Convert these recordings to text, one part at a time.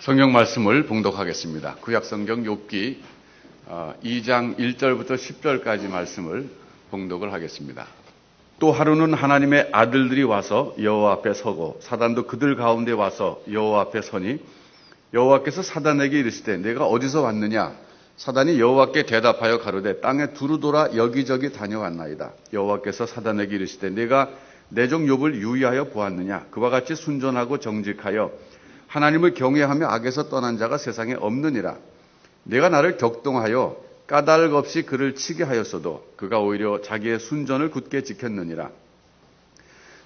성경 말씀을 봉독하겠습니다. 구약성경 욥기 2장 1절부터 10절까지 말씀을 봉독을 하겠습니다. 또 하루는 하나님의 아들들이 와서 여호와 앞에 서고 사단도 그들 가운데 와서 여호와 앞에 서니 여호와께서 사단에게 이르시되 내가 어디서 왔느냐? 사단이 여호와께 대답하여 가로되 땅에 두루 돌아 여기저기 다녀왔나이다. 여호와께서 사단에게 이르시되 내가 내 종 욥을 유의하여 보았느냐? 그와 같이 순전하고 정직하여 하나님을 경외하며 악에서 떠난 자가 세상에 없느니라. 내가 나를 격동하여 까닭 없이 그를 치게 하였어도 그가 오히려 자기의 순전을 굳게 지켰느니라.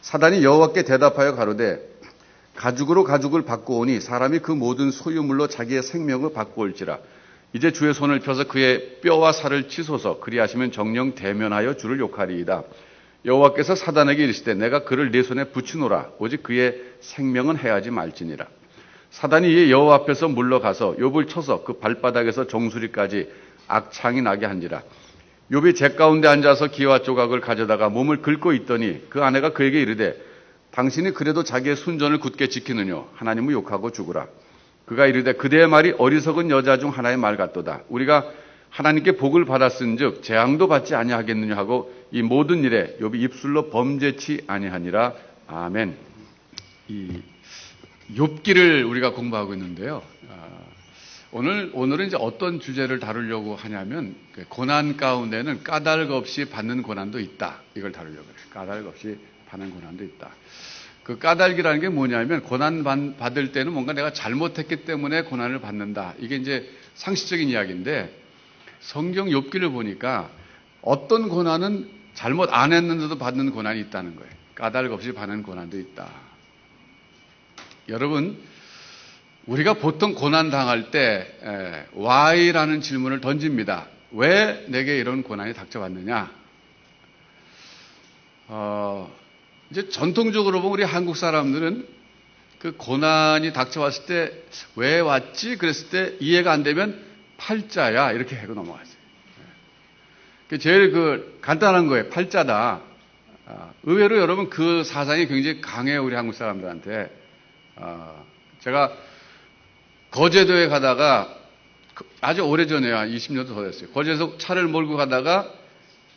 사단이 여호와께 대답하여 가로되 가죽으로 가죽을 바꾸오니 사람이 그 모든 소유물로 자기의 생명을 바꾸올지라. 이제 주의 손을 펴서 그의 뼈와 살을 치소서. 그리하시면 정령 대면하여 주를 욕하리이다. 여호와께서 사단에게 이르시되 내가 그를 네 손에 붙이노라. 오직 그의 생명은 해하지 말지니라. 사단이 이에 여호와 앞에서 물러가서 욥을 쳐서 그 발바닥에서 정수리까지 악창이 나게 한지라. 욥이 재 가운데 앉아서 기와 조각을 가져다가 몸을 긁고 있더니 그 아내가 그에게 이르되 당신이 그래도 자기의 순전을 굳게 지키느뇨? 하나님을 욕하고 죽으라. 그가 이르되 그대의 말이 어리석은 여자 중 하나의 말 같도다. 우리가 하나님께 복을 받았은즉 재앙도 받지 아니하겠느냐 하고 이 모든 일에 욥이 입술로 범죄치 아니하니라. 아멘. 이 욥기를 우리가 공부하고 있는데요. 오늘은 이제 어떤 주제를 다루려고 하냐면 고난 가운데는 까닭 없이 받는 고난도 있다. 이걸 다루려고 해요. 까닭 없이 받는 고난도 있다. 그 까닭이라는 게 뭐냐면 고난 받을 때는 뭔가 내가 잘못했기 때문에 고난을 받는다. 이게 이제 상식적인 이야기인데 성경 욥기를 보니까 어떤 고난은 잘못 안 했는데도 받는 고난이 있다는 거예요. 까닭 없이 받는 고난도 있다. 여러분, 우리가 보통 고난 당할 때 why라는 질문을 던집니다. 왜 내게 이런 고난이 닥쳐왔느냐? 이제 전통적으로 보면 우리 한국 사람들은 그 고난이 닥쳐왔을 때 왜 왔지? 그랬을 때 이해가 안 되면 팔자야 이렇게 하고 넘어가세요. 제일 간단한 거예요. 팔자다. 의외로 여러분 그 사상이 굉장히 강해요. 우리 한국 사람들한테. 제가 거제도에 가다가 아주 오래전에요. 20년도 더 됐어요. 거제도에서 차를 몰고 가다가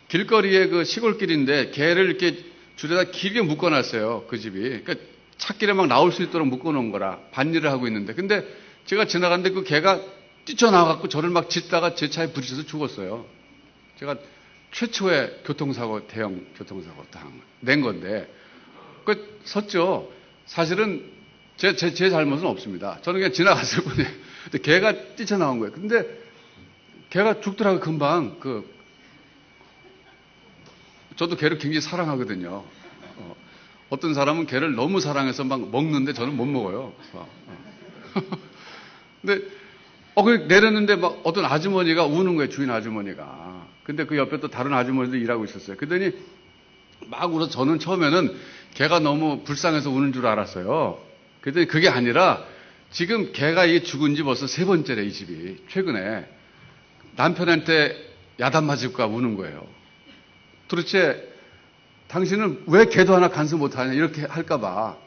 길거리에 그 시골길인데 개를 이렇게 줄에다 길게 묶어놨어요. 그 집이. 그러니까 찾길에 막 나올 수 있도록 묶어놓은 거라 밭일을 하고 있는데 근데 제가 지나갔는데 그 개가 뛰쳐나와갖고 저를 막 짖다가 제 차에 부딪혀서 죽었어요. 제가 최초의 대형 교통사고 낸 건데 섰죠. 사실은 제 잘못은 없습니다. 저는 그냥 지나갔을 뿐이에요. 근데 개가 뛰쳐나온 거예요. 근데 개가 죽더라고요, 금방. 저도 개를 굉장히 사랑하거든요. 어떤 사람은 개를 너무 사랑해서 막 먹는데 저는 못 먹어요. 근데, 내렸는데 막 어떤 아주머니가 우는 거예요, 주인 아주머니가. 근데 그 옆에 또 다른 아주머니도 일하고 있었어요. 그랬더니 막 울어서 저는 처음에는 개가 너무 불쌍해서 우는 줄 알았어요. 그랬더니 그게 아니라 지금 개가 이게 죽은 지 벌써 3번째래, 이 집이. 최근에. 남편한테 야단 맞을까 우는 거예요. 도대체 당신은 왜 개도 하나 간수 못하냐 이렇게 할까봐.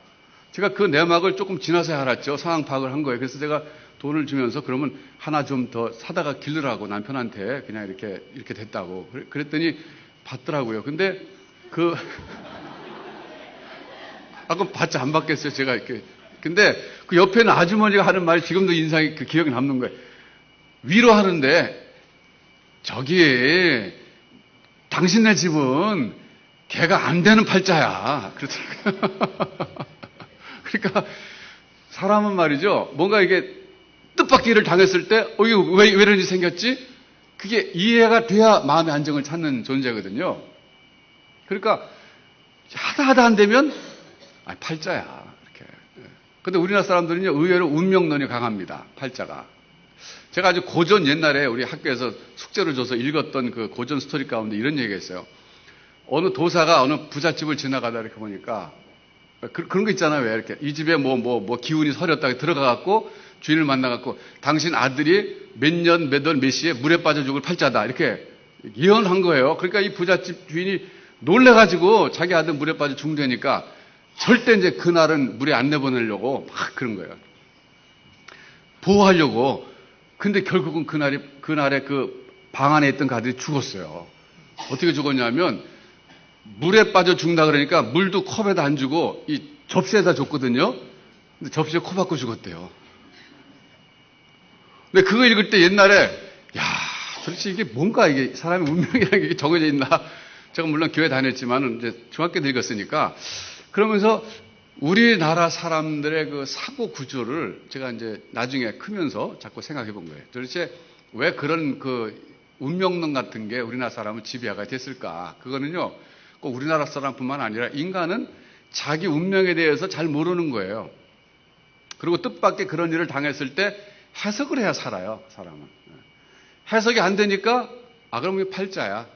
제가 그 내막을 조금 지나서야 알았죠. 상황 파악을 한 거예요. 그래서 제가 돈을 주면서 그러면 하나 좀 더 사다가 기르라고 남편한테 그냥 이렇게 됐다고. 그랬더니 받더라고요. 근데 그럼 받지 안 받겠어요. 제가 이렇게. 근데 그 옆에는 아주머니가 하는 말이 지금도 인상이 기억에 남는 거예요. 위로하는데 저기 당신네 집은 개가 안 되는 팔자야. 그러더라고요. 그러니까 사람은 말이죠. 뭔가 이게 뜻밖의 당했을 때 이게 왜 이런 일이 생겼지? 그게 이해가 돼야 마음의 안정을 찾는 존재거든요. 그러니까 하다 안 되면 팔자야. 근데 우리나라 사람들은요, 의외로 운명론이 강합니다. 팔자가. 제가 아주 고전 옛날에 우리 학교에서 숙제를 줘서 읽었던 그 고전 스토리 가운데 이런 얘기가 있어요. 어느 도사가 어느 부잣집을 지나가다 이렇게 보니까, 그런 거 있잖아요. 왜 이렇게. 이 집에 기운이 서렸다가 들어가갖고 주인을 만나갖고 당신 아들이 몇 년, 몇 월, 몇 시에 물에 빠져 죽을 팔자다. 이렇게 예언한 거예요. 그러니까 이 부잣집 주인이 놀래가지고 자기 아들 물에 빠져 죽는다니까 절대 이제 그날은 물에 안 내보내려고 막 그런 거예요. 보호하려고. 근데 결국은 그날에 그 방 안에 있던 가들이 죽었어요. 어떻게 죽었냐면 물에 빠져 죽는다 그러니까 물도 컵에다 안 주고 이 접시에다 줬거든요. 근데 접시에 코 박고 죽었대요. 근데 그거 읽을 때 옛날에 야, 도대체 이게 뭔가 이게 사람의 운명이라는 게 정해져 있나? 제가 물론 교회 다녔지만 이제 중학교 때 읽었으니까 그러면서 우리나라 사람들의 그 사고 구조를 제가 이제 나중에 크면서 자꾸 생각해 본 거예요. 도대체 왜 그런 그 운명론 같은 게 우리나라 사람을 지배하게 됐을까? 그거는요, 꼭 우리나라 사람뿐만 아니라 인간은 자기 운명에 대해서 잘 모르는 거예요. 그리고 뜻밖의 그런 일을 당했을 때 해석을 해야 살아요, 사람은. 해석이 안 되니까, 그럼 이게 팔자야.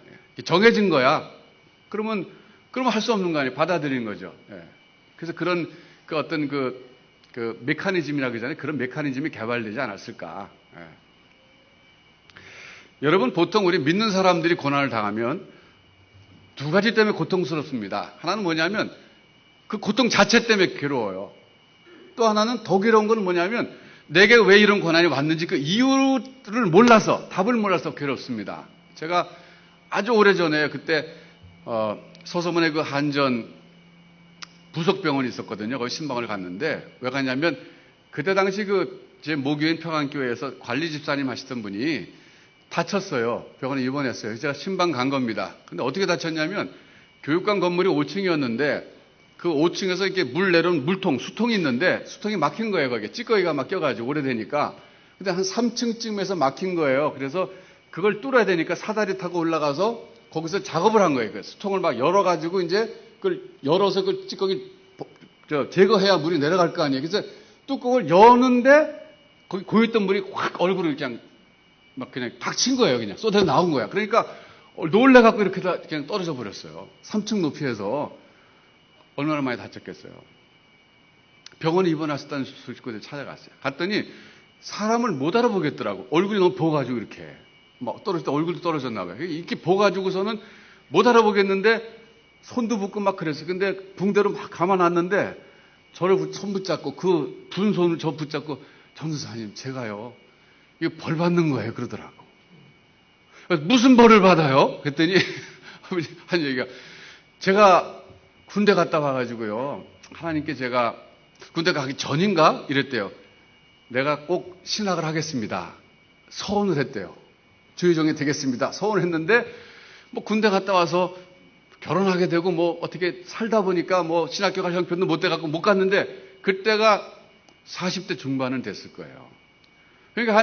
정해진 거야. 그러면 할 수 없는 거 아니에요. 받아들이는 거죠. 그래서 그런 그 어떤 그 메커니즘이라고 그러잖아요. 그런 메커니즘이 개발되지 않았을까. 여러분, 보통 우리 믿는 사람들이 고난을 당하면 두 가지 때문에 고통스럽습니다. 하나는 뭐냐면 그 고통 자체 때문에 괴로워요. 또 하나는 더 괴로운 건 뭐냐면 내게 왜 이런 고난이 왔는지 그 이유를 몰라서, 답을 몰라서 괴롭습니다. 제가 아주 오래전에 그때 서소문에 그 한전 부속병원이 있었거든요. 거기 신방을 갔는데 왜 갔냐면 그때 당시 제 모교인 평안교회에서 관리 집사님 하시던 분이 다쳤어요. 병원에 입원했어요. 그래서 제가 신방 간 겁니다. 근데 어떻게 다쳤냐면 교육관 건물이 5층이었는데 그 5층에서 이렇게 물 내려온 물통, 수통이 있는데 수통이 막힌 거예요. 거기에 찌꺼기가 막 껴가지고 오래되니까. 근데 한 3층쯤에서 막힌 거예요. 그래서 그걸 뚫어야 되니까 사다리 타고 올라가서 거기서 작업을 한 거예요. 그 수통을 막 열어가지고 이제 그걸 열어서 그 찌꺼기 제거해야 물이 내려갈 거 아니에요. 그래서 뚜껑을 여는데 거기 고였던 물이 확 얼굴을 그냥 막 그냥 팍 친 거예요. 그냥 쏟아 나온 거야. 그러니까 놀래갖고 이렇게 다 그냥 떨어져 버렸어요. 3층 높이에서. 얼마나 많이 다쳤겠어요. 병원에 입원하셨다는 소식을 찾아갔어요. 갔더니 사람을 못 알아보겠더라고. 얼굴이 너무 부어가지고 이렇게 막 떨어질 때 얼굴도 떨어졌나 봐요. 이렇게 부어가지고서는 못 알아보겠는데 손도 붓고 막 그랬어요. 근데 붕대로 막 감아놨는데 저를 손 붙잡고 그 분 손을 저 붙잡고 전도사님 제가요 이거 벌 받는 거예요 그러더라고. 무슨 벌을 받아요? 그랬더니 한 얘기가 제가 군대 갔다 와가지고요 하나님께 제가 군대 가기 전인가 이랬대요. 내가 꼭 신학을 하겠습니다. 서원을 했대요. 주의종이 되겠습니다. 서원을 했는데 뭐 군대 갔다 와서 결혼하게 되고 뭐 어떻게 살다 보니까 뭐 신학교 갈 형편도 못 돼갖고 못 갔는데 그때가 40대 중반은 됐을 거예요. 그러니까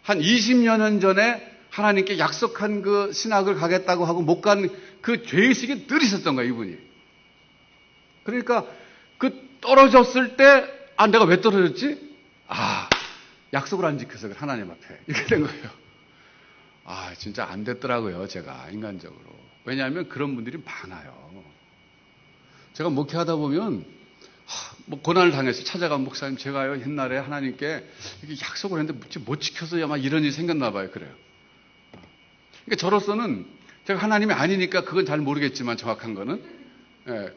한 20년 전에 하나님께 약속한 그 신학을 가겠다고 하고 못 간 그 죄의식이 늘 있었던 거예요, 이분이. 그러니까 그 떨어졌을 때, 내가 왜 떨어졌지? 약속을 안 지켜서 하나님 앞에. 이렇게 된 거예요. 진짜 안 됐더라고요, 제가, 인간적으로. 왜냐하면 그런 분들이 많아요. 제가 목회하다 보면, 뭐 고난을 당해서 찾아간 목사님, 제가요, 옛날에 하나님께 이렇게 약속을 했는데 못 지켜서 아마 이런 일이 생겼나 봐요, 그래요. 그러니까 저로서는 제가 하나님이 아니니까 그건 잘 모르겠지만 정확한 거는.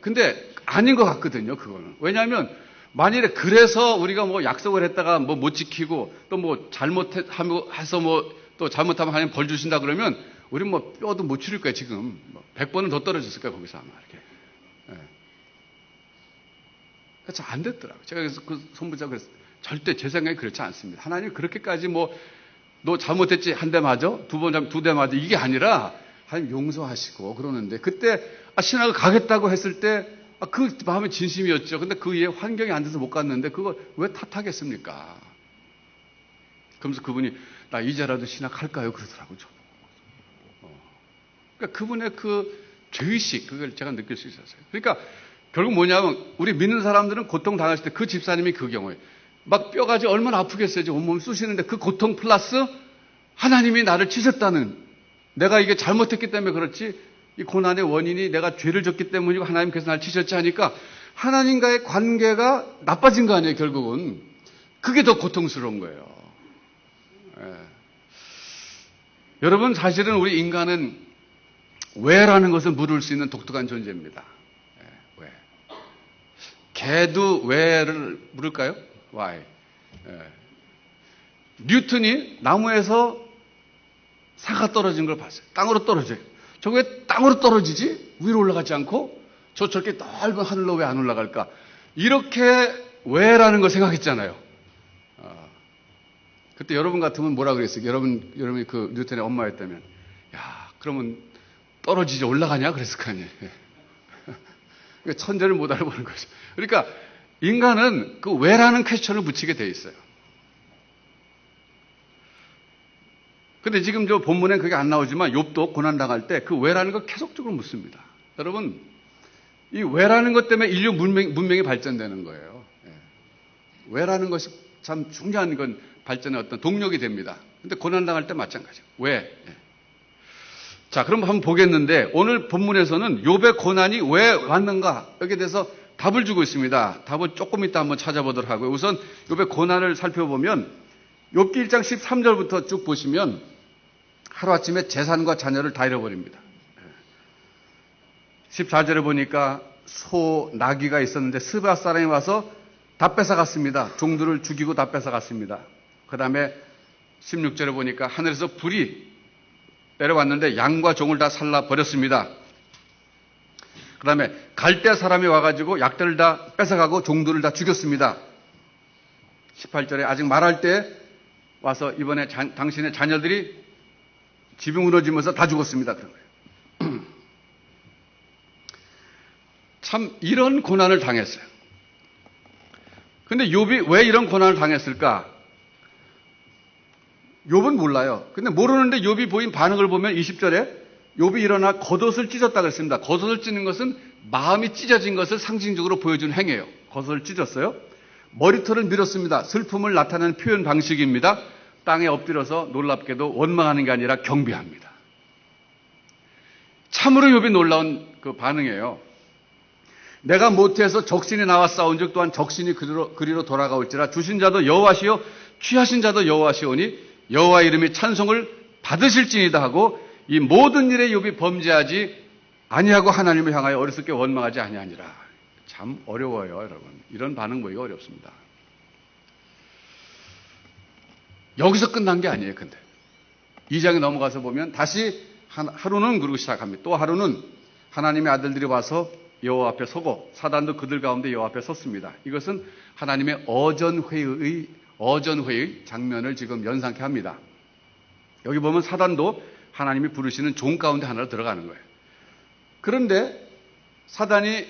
근데 아닌 것 같거든요, 그거는. 왜냐하면 만일에 그래서 우리가 뭐 약속을 했다가 뭐 못 지키고 또 뭐 잘못해서 뭐 또 잘못하면 하나님 벌 주신다 그러면 우리 뭐 뼈도 못 추릴 거예요, 지금. 100번은 더 떨어졌을 거예요, 거기서 아마 이렇게. 그래서 안 됐더라고요. 제가 그래서 그 손부자고 그랬어요. 절대 제 생각에 그렇지 않습니다. 하나님 그렇게까지 뭐 너 잘못했지 한 대 맞아? 두 대 맞아? 이게 아니라 하나님 용서하시고 그러는데 그때 신학을 가겠다고 했을 때 그 마음의 진심이었죠. 근데 그 이에 환경이 안 돼서 못 갔는데 그거 왜 탓하겠습니까? 그러면서 그분이 나 이제라도 신학할까요? 그러더라고요. 그러니까 그분의 그 죄의식 그걸 제가 느낄 수 있었어요. 그러니까 결국 뭐냐면 우리 믿는 사람들은 고통 당했을 때 그 집사님이 그 경우에 막 뼈가지 얼마나 아프겠어요. 온몸 쑤시는데 그 고통 플러스 하나님이 나를 치셨다는 내가 이게 잘못했기 때문에 그렇지 이 고난의 원인이 내가 죄를 졌기 때문이고 하나님께서 나를 치셨지 하니까 하나님과의 관계가 나빠진 거 아니에요. 결국은 그게 더 고통스러운 거예요. 여러분 사실은 우리 인간은 왜라는 것을 물을 수 있는 독특한 존재입니다. 왜? 개도 왜를 물을까요? Why? 뉴턴이 나무에서 사가 떨어진 걸 봤어요. 땅으로 떨어져요. 저거 왜 땅으로 떨어지지? 위로 올라가지 않고 저렇게 넓은 하늘로 왜 안 올라갈까? 이렇게 왜라는 걸 생각했잖아요. 그때 여러분 같으면 뭐라 그랬어요? 여러분이 그 뉴턴의 엄마였다면, 야, 그러면 떨어지지 올라가냐? 그랬을 거 아니에요. 천재를 못 알아보는 거죠. 그러니까 인간은 그 왜라는 퀘스천을 붙이게 돼 있어요. 근데 지금 저 본문엔 그게 안 나오지만 욥도 고난당할 때 그 왜라는 걸 계속적으로 묻습니다. 여러분, 이 왜라는 것 때문에 인류 문명이 발전되는 거예요. 왜라는 것이 참 중요한 건 발전의 어떤 동력이 됩니다. 근데 고난당할 때 마찬가지예요. 왜? 자, 그럼 한번 보겠는데 오늘 본문에서는 욥의 고난이 왜 왔는가? 여기에 대해서 답을 주고 있습니다. 답을 조금 이따 한번 찾아보도록 하고요. 우선 욥의 고난을 살펴보면 욥기 1장 13절부터 쭉 보시면 하루아침에 재산과 자녀를 다 잃어버립니다. 14절에 보니까 소, 나귀가 있었는데 스바 사람이 와서 다 뺏어갔습니다. 종들을 죽이고 다 뺏어갔습니다. 그 다음에 16절에 보니까 하늘에서 불이 내려왔는데 양과 종을 다 살라버렸습니다. 그 다음에 갈대 사람이 와가지고 약들을 다 뺏어가고 종들을 다 죽였습니다. 18절에 아직 말할 때 와서 이번에 당신의 자녀들이 집이 무너지면서 다 죽었습니다. 그런 거예요. 참 이런 고난을 당했어요. 근데 욥이 왜 이런 고난을 당했을까? 욥은 몰라요. 근데 모르는데 욥이 보인 반응을 보면 20절에 욥이 일어나 겉옷을 찢었다 그랬습니다. 겉옷을 찢는 것은 마음이 찢어진 것을 상징적으로 보여주는 행위예요. 겉옷을 찢었어요. 머리털을 밀었습니다. 슬픔을 나타내는 표현 방식입니다. 땅에 엎드려서 놀랍게도 원망하는 게 아니라 경배합니다. 참으로 욥이 놀라운 그 반응이에요. 내가 모태에서 적신이 나와 싸운즉 또한 적신이 그리로 돌아가올지라 주신 자도 여호와시요 취하신 자도 여호와시오니 여호와 이름이 찬송을 받으실지니이다 하고 이 모든 일에 욥이 범죄하지 아니하고 하나님을 향하여 어리석게 원망하지 아니하니라. 참 어려워요, 여러분. 이런 반응 보기가 어렵습니다. 여기서 끝난 게 아니에요, 근데. 2장에 넘어가서 보면 다시 하루는 그러고 시작합니다. 또 하루는 하나님의 아들들이 와서 여호와 앞에 서고 사단도 그들 가운데 여호와 앞에 섰습니다. 이것은 하나님의 어전회의 장면을 지금 연상케 합니다. 여기 보면 사단도 하나님이 부르시는 종 가운데 하나로 들어가는 거예요. 그런데 사단이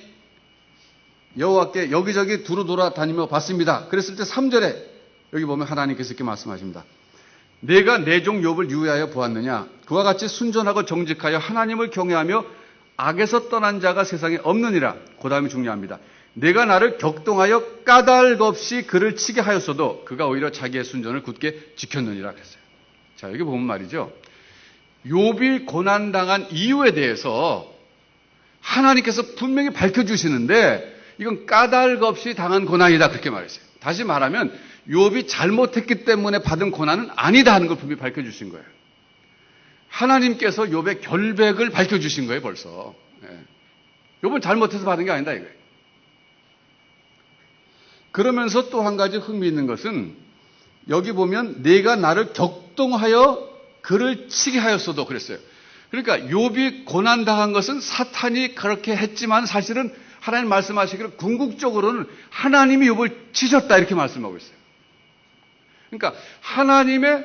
여호와께 여기저기 두루 돌아다니며 봤습니다. 그랬을 때 3절에 여기 보면 하나님께서 이렇게 말씀하십니다. 내가 내 종 욥을 유의하여 보았느냐? 그와 같이 순전하고 정직하여 하나님을 경외하며 악에서 떠난 자가 세상에 없느니라. 그 다음이 중요합니다. 내가 나를 격동하여 까닭 없이 그를 치게 하였어도 그가 오히려 자기의 순전을 굳게 지켰느니라 그랬어요. 자, 여기 보면 말이죠. 욥이 고난당한 이유에 대해서 하나님께서 분명히 밝혀주시는데 이건 까닭 없이 당한 고난이다 그렇게 말했어요. 다시 말하면 욥이 잘못했기 때문에 받은 고난은 아니다 하는 걸 분명히 밝혀주신 거예요. 하나님께서 욥의 결백을 밝혀주신 거예요, 벌써. 욥은 잘못해서 받은 게 아니다, 이거예요. 그러면서 또 한 가지 흥미있는 것은 여기 보면 내가 나를 격동하여 그를 치게 하였어도 그랬어요. 그러니까 욥이 고난당한 것은 사탄이 그렇게 했지만 사실은 하나님 말씀하시기를 궁극적으로는 하나님이 욥을 치셨다 이렇게 말씀하고 있어요. 그러니까 하나님의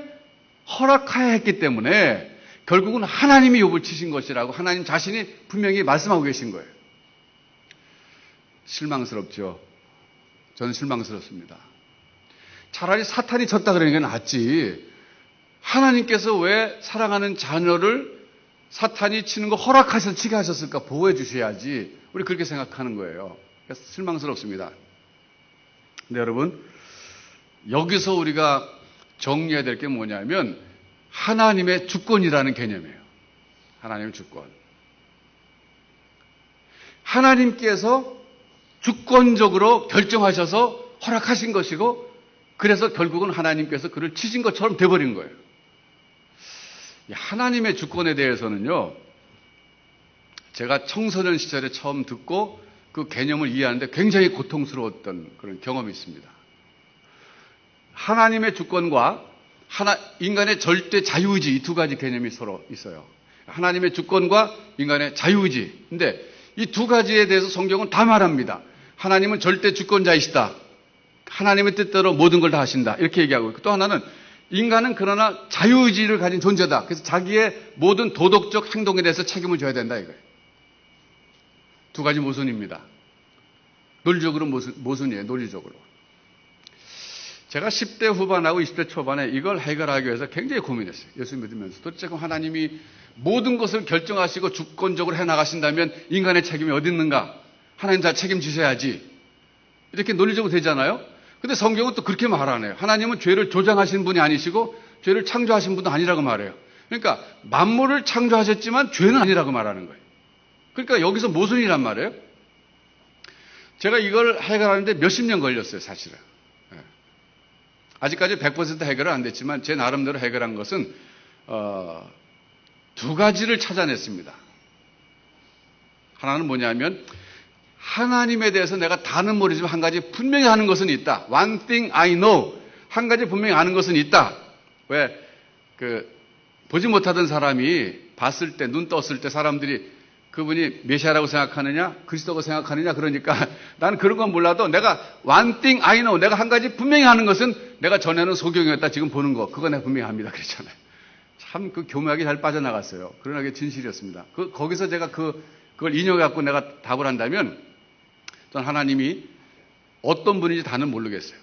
허락하여 했기 때문에 결국은 하나님이 욥을 치신 것이라고 하나님 자신이 분명히 말씀하고 계신 거예요. 실망스럽죠. 저는 실망스럽습니다. 차라리 사탄이 졌다 그러는 게 낫지. 하나님께서 왜 사랑하는 자녀를 사탄이 치는 거 허락하셔서 치게 하셨을까? 보호해 주셔야지. 우리 그렇게 생각하는 거예요. 그래서 실망스럽습니다. 근데 여러분, 여기서 우리가 정리해야 될 게 뭐냐면 하나님의 주권이라는 개념이에요. 하나님의 주권. 하나님께서 주권적으로 결정하셔서 허락하신 것이고 그래서 결국은 하나님께서 그를 치신 것처럼 돼버린 거예요. 하나님의 주권에 대해서는요, 제가 청소년 시절에 처음 듣고 그 개념을 이해하는데 굉장히 고통스러웠던 그런 경험이 있습니다. 하나님의 주권과 인간의 절대 자유의지, 이 두 가지 개념이 서로 있어요. 하나님의 주권과 인간의 자유의지. 근데 이 두 가지에 대해서 성경은 다 말합니다. 하나님은 절대 주권자이시다. 하나님의 뜻대로 모든 걸 다 하신다. 이렇게 얘기하고 있고, 또 하나는 인간은 그러나 자유의지를 가진 존재다. 그래서 자기의 모든 도덕적 행동에 대해서 책임을 져야 된다 이거예요. 두 가지 모순입니다. 논리적으로 모순이에요. 논리적으로. 제가 10대 후반하고 20대 초반에 이걸 해결하기 위해서 굉장히 고민했어요. 예수 믿으면서. 도대체 그럼 하나님이 모든 것을 결정하시고 주권적으로 해나가신다면 인간의 책임이 어디 있는가? 하나님 다 책임지셔야지. 이렇게 논리적으로 되잖아요. 근데 성경은 또 그렇게 말하네요. 하나님은 죄를 조장하신 분이 아니시고 죄를 창조하신 분도 아니라고 말해요. 그러니까 만물을 창조하셨지만 죄는 아니라고 말하는 거예요. 그러니까 여기서 모순이란 말이에요. 제가 이걸 해결하는데 몇십 년 걸렸어요, 사실은. 아직까지 100% 해결은 안 됐지만 제 나름대로 해결한 것은 두 가지를 찾아냈습니다. 하나는 뭐냐면 하나님에 대해서 내가 다는 모르지만 한 가지 분명히 아는 것은 있다. One thing I know. 한 가지 분명히 아는 것은 있다. 왜? 보지 못하던 사람이 봤을 때, 눈 떴을 때 사람들이 그분이 메시아라고 생각하느냐, 그리스도라고 생각하느냐, 그러니까 나는 그런 건 몰라도 내가 one thing I know, 내가 한 가지 분명히 아는 것은 내가 전에는 소경이었다, 지금 보는 거, 그거 내가 분명히 압니다. 그랬잖아요. 참 그 교묘하게 잘 빠져나갔어요. 그러나 그게 진실이었습니다. 거기서 제가 그걸 인용해갖고 내가 답을 한다면, 전 하나님이 어떤 분인지 다는 모르겠어요.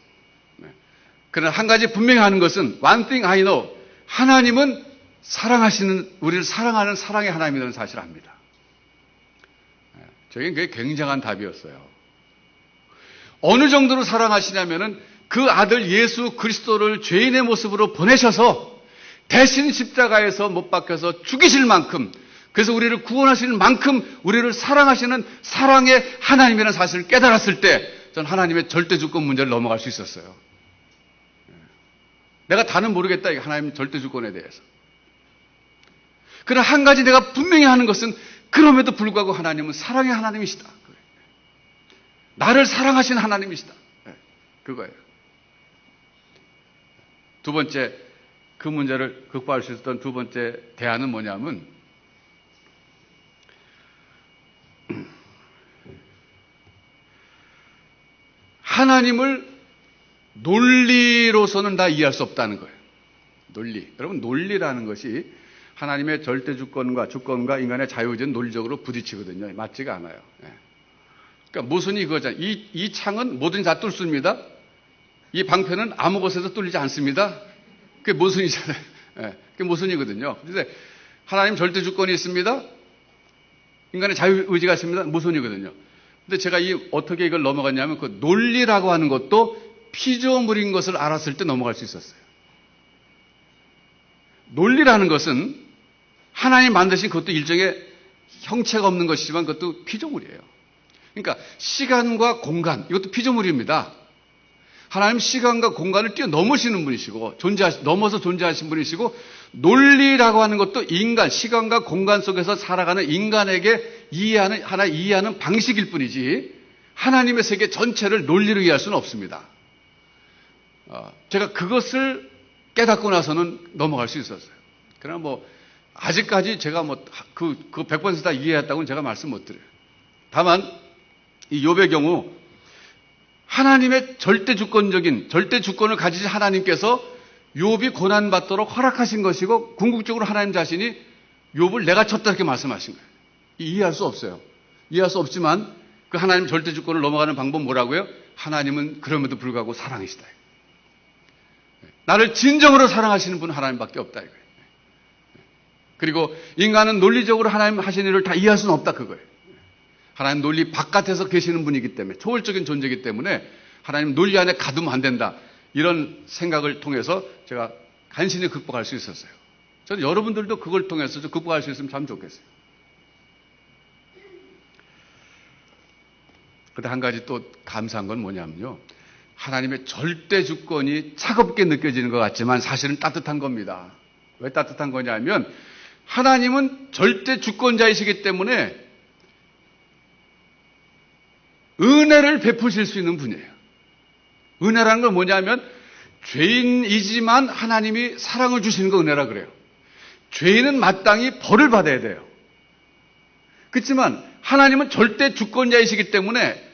그러나 한 가지 분명히 아는 것은 one thing I know, 하나님은 우리를 사랑하는 사랑의 하나님이라는 사실을 압니다. 저게 그게 굉장한 답이었어요. 어느 정도로 사랑하시냐면은 그 아들 예수 그리스도를 죄인의 모습으로 보내셔서 대신 십자가에서 못 박혀서 죽이실 만큼, 그래서 우리를 구원하시는 만큼 우리를 사랑하시는 사랑의 하나님이라는 사실을 깨달았을 때 전 하나님의 절대 주권 문제를 넘어갈 수 있었어요. 내가 다는 모르겠다, 이게 하나님 절대 주권에 대해서. 그러나 한 가지 내가 분명히 하는 것은 그럼에도 불구하고 하나님은 사랑의 하나님이시다. 나를 사랑하시는 하나님이시다. 그거예요. 두 번째, 그 문제를 극복할 수 있었던 두 번째 대안은 뭐냐면, 하나님을 논리로서는 다 이해할 수 없다는 거예요. 논리. 여러분, 논리라는 것이 하나님의 절대 주권과 인간의 자유의지는 논리적으로 부딪히거든요. 맞지가 않아요. 그러니까 모순이 그거잖아요. 이 창은 뭐든지 다 뚫습니다. 이 방패는 아무 곳에서 뚫리지 않습니다. 그게 모순이잖아요. 그게 모순이거든요. 그런데 하나님 절대 주권이 있습니다. 인간의 자유의지가 있습니다. 모순이거든요. 근데 제가 어떻게 이걸 넘어갔냐면 그 논리라고 하는 것도 피조물인 것을 알았을 때 넘어갈 수 있었어요. 논리라는 것은 하나님 만드신 그것도 일종의 형체가 없는 것이지만 그것도 피조물이에요. 그러니까 시간과 공간, 이것도 피조물입니다. 하나님 시간과 공간을 뛰어넘으시는 분이시고 넘어서 존재하신 분이시고, 논리라고 하는 것도 인간, 시간과 공간 속에서 살아가는 인간에게 이해하는 방식일 뿐이지 하나님의 세계 전체를 논리로 이해할 수는 없습니다. 제가 그것을 깨닫고 나서는 넘어갈 수 있었어요. 그러나 아직까지 제가 100% 다 이해했다고는 제가 말씀 못 드려요. 다만, 이 욥의 경우, 하나님의 절대 주권을 가지신 하나님께서 욥이 고난받도록 허락하신 것이고, 궁극적으로 하나님 자신이 욥을 내가 쳤다 이렇게 말씀하신 거예요. 이해할 수 없어요. 이해할 수 없지만, 그 하나님 절대 주권을 넘어가는 방법 뭐라고요? 하나님은 그럼에도 불구하고 사랑이시다. 나를 진정으로 사랑하시는 분은 하나님밖에 없다 이거예요. 그리고 인간은 논리적으로 하나님 하신 일을 다 이해할 수는 없다 그거예요. 하나님 논리 바깥에서 계시는 분이기 때문에, 초월적인 존재이기 때문에 하나님 논리 안에 가두면 안 된다. 이런 생각을 통해서 제가 간신히 극복할 수 있었어요. 저는 여러분들도 그걸 통해서 좀 극복할 수 있으면 참 좋겠어요. 근데 한 가지 또 감사한 건 뭐냐면요, 하나님의 절대 주권이 차갑게 느껴지는 것 같지만 사실은 따뜻한 겁니다. 왜 따뜻한 거냐면, 하나님은 절대 주권자이시기 때문에 은혜를 베푸실 수 있는 분이에요. 은혜라는 건 뭐냐면, 죄인이지만 하나님이 사랑을 주시는 거 은혜라 그래요. 죄인은 마땅히 벌을 받아야 돼요. 그렇지만 하나님은 절대 주권자이시기 때문에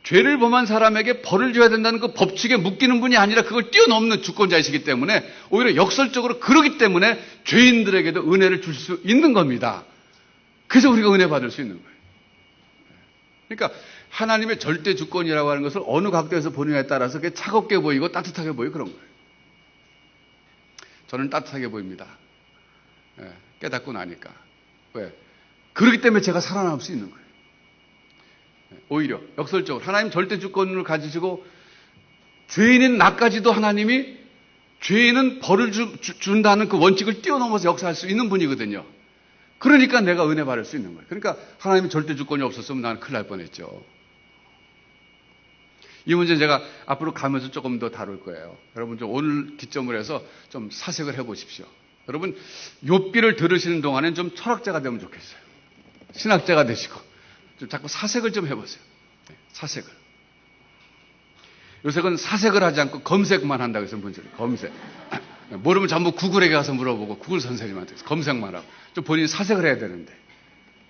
죄를 범한 사람에게 벌을 줘야 된다는 그 법칙에 묶이는 분이 아니라 그걸 뛰어넘는 주권자이시기 때문에 오히려 역설적으로 그러기 때문에 죄인들에게도 은혜를 줄 수 있는 겁니다. 그래서 우리가 은혜 받을 수 있는 거예요. 그러니까 하나님의 절대 주권이라고 하는 것을 어느 각도에서 보느냐에 따라서 그게 차갑게 보이고 따뜻하게 보이고 그런 거예요. 저는 따뜻하게 보입니다. 깨닫고 나니까. 왜? 그렇기 때문에 제가 살아남을 수 있는 거예요. 오히려 역설적으로 하나님 절대 주권을 가지시고 죄인인 나까지도 하나님이 죄인은 벌을 준다는 그 원칙을 뛰어넘어서 역사할 수 있는 분이거든요. 그러니까 내가 은혜 받을 수 있는 거예요. 그러니까 하나님이 절대 주권이 없었으면 나는 큰일 날 뻔했죠. 이 문제는 제가 앞으로 가면서 조금 더 다룰 거예요. 여러분 좀 오늘 기점으로 해서 좀 사색을 해보십시오. 여러분 욥기를 들으시는 동안엔 좀 철학자가 되면 좋겠어요. 신학자가 되시고 좀 자꾸 사색을 좀 해보세요. 사색을. 요새는 사색을 하지 않고 검색만 한다고 해서 문제를 검색. 모르면 전부 구글에게 가서 물어보고 구글 선생님한테 검색만 하고 좀 본인이 사색을 해야 되는데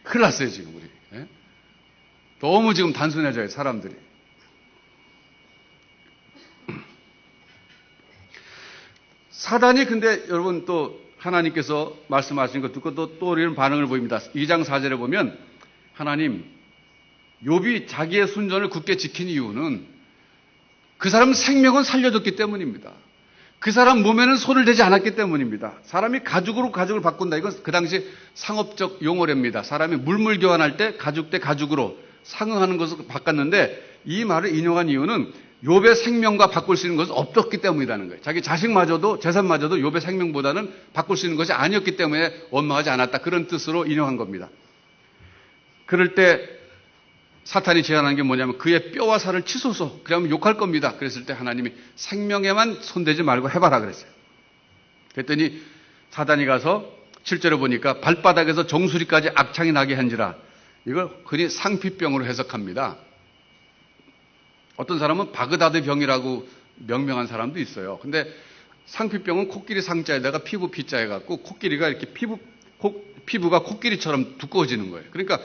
큰일 났어요 지금 우리. 너무 지금 단순해져요 사람들이. 사단이 근데 여러분 또 하나님께서 말씀하신 거 듣고 또 이런 반응을 보입니다. 2장 4절에 보면 하나님 욥이 자기의 순전을 굳게 지킨 이유는 그 사람 생명은 살려줬기 때문입니다. 그 사람 몸에는 손을 대지 않았기 때문입니다. 사람이 가죽으로 가죽을 바꾼다. 이건 그 당시 상업적 용어랍니다. 사람이 물물 교환할 때 가죽 대 가죽으로 상응하는 것을 바꿨는데 이 말을 인용한 이유는 욥의 생명과 바꿀 수 있는 것은 없었기 때문이라는 거예요. 자기 자식마저도 재산마저도 욥의 생명보다는 바꿀 수 있는 것이 아니었기 때문에 원망하지 않았다. 그런 뜻으로 인용한 겁니다. 그럴 때 사탄이 제안한 게 뭐냐면 그의 뼈와 살을 치소서. 그러면 욕할 겁니다. 그랬을 때 하나님이 생명에만 손대지 말고 해봐라 그랬어요. 그랬더니 사단이 가서 실제로 보니까 발바닥에서 정수리까지 악창이 나게 한지라. 이걸 흔히 상피병으로 해석합니다. 어떤 사람은 바그다드 병이라고 명명한 사람도 있어요. 근데 상피병은 코끼리 상자에다가 피부 피자 해갖고 코끼리가 이렇게 피부가 코끼리처럼 두꺼워지는 거예요. 그러니까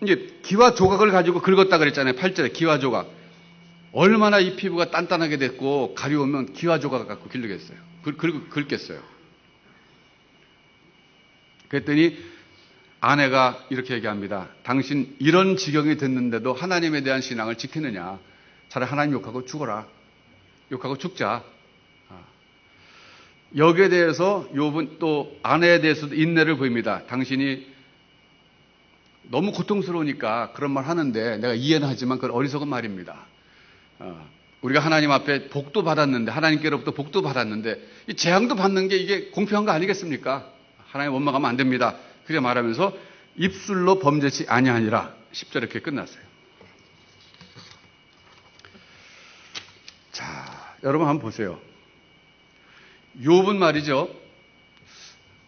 이제 기와 조각을 가지고 긁었다 그랬잖아요. 8절에 기와 조각. 얼마나 이 피부가 단단하게 됐고 가려우면 기와 조각을 갖고 기르겠어요. 긁겠어요. 그랬더니 아내가 이렇게 얘기합니다. 당신 이런 지경이 됐는데도 하나님에 대한 신앙을 지키느냐. 차라리 하나님 욕하고 죽어라. 욕하고 죽자. 여기에 대해서 욥은 또 아내에 대해서도 인내를 보입니다. 당신이 너무 고통스러우니까 그런 말 하는데 내가 이해는 하지만 그건 어리석은 말입니다. 우리가 하나님 앞에 복도 받았는데 하나님께로부터 복도 받았는데 이 재앙도 받는 게 이게 공평한 거 아니겠습니까? 하나님 원망하면 안 됩니다. 그렇게 말하면서 입술로 범죄치 아니하니라 10절 이렇게 끝났어요. 자, 여러분 한번 보세요. 욥은 말이죠.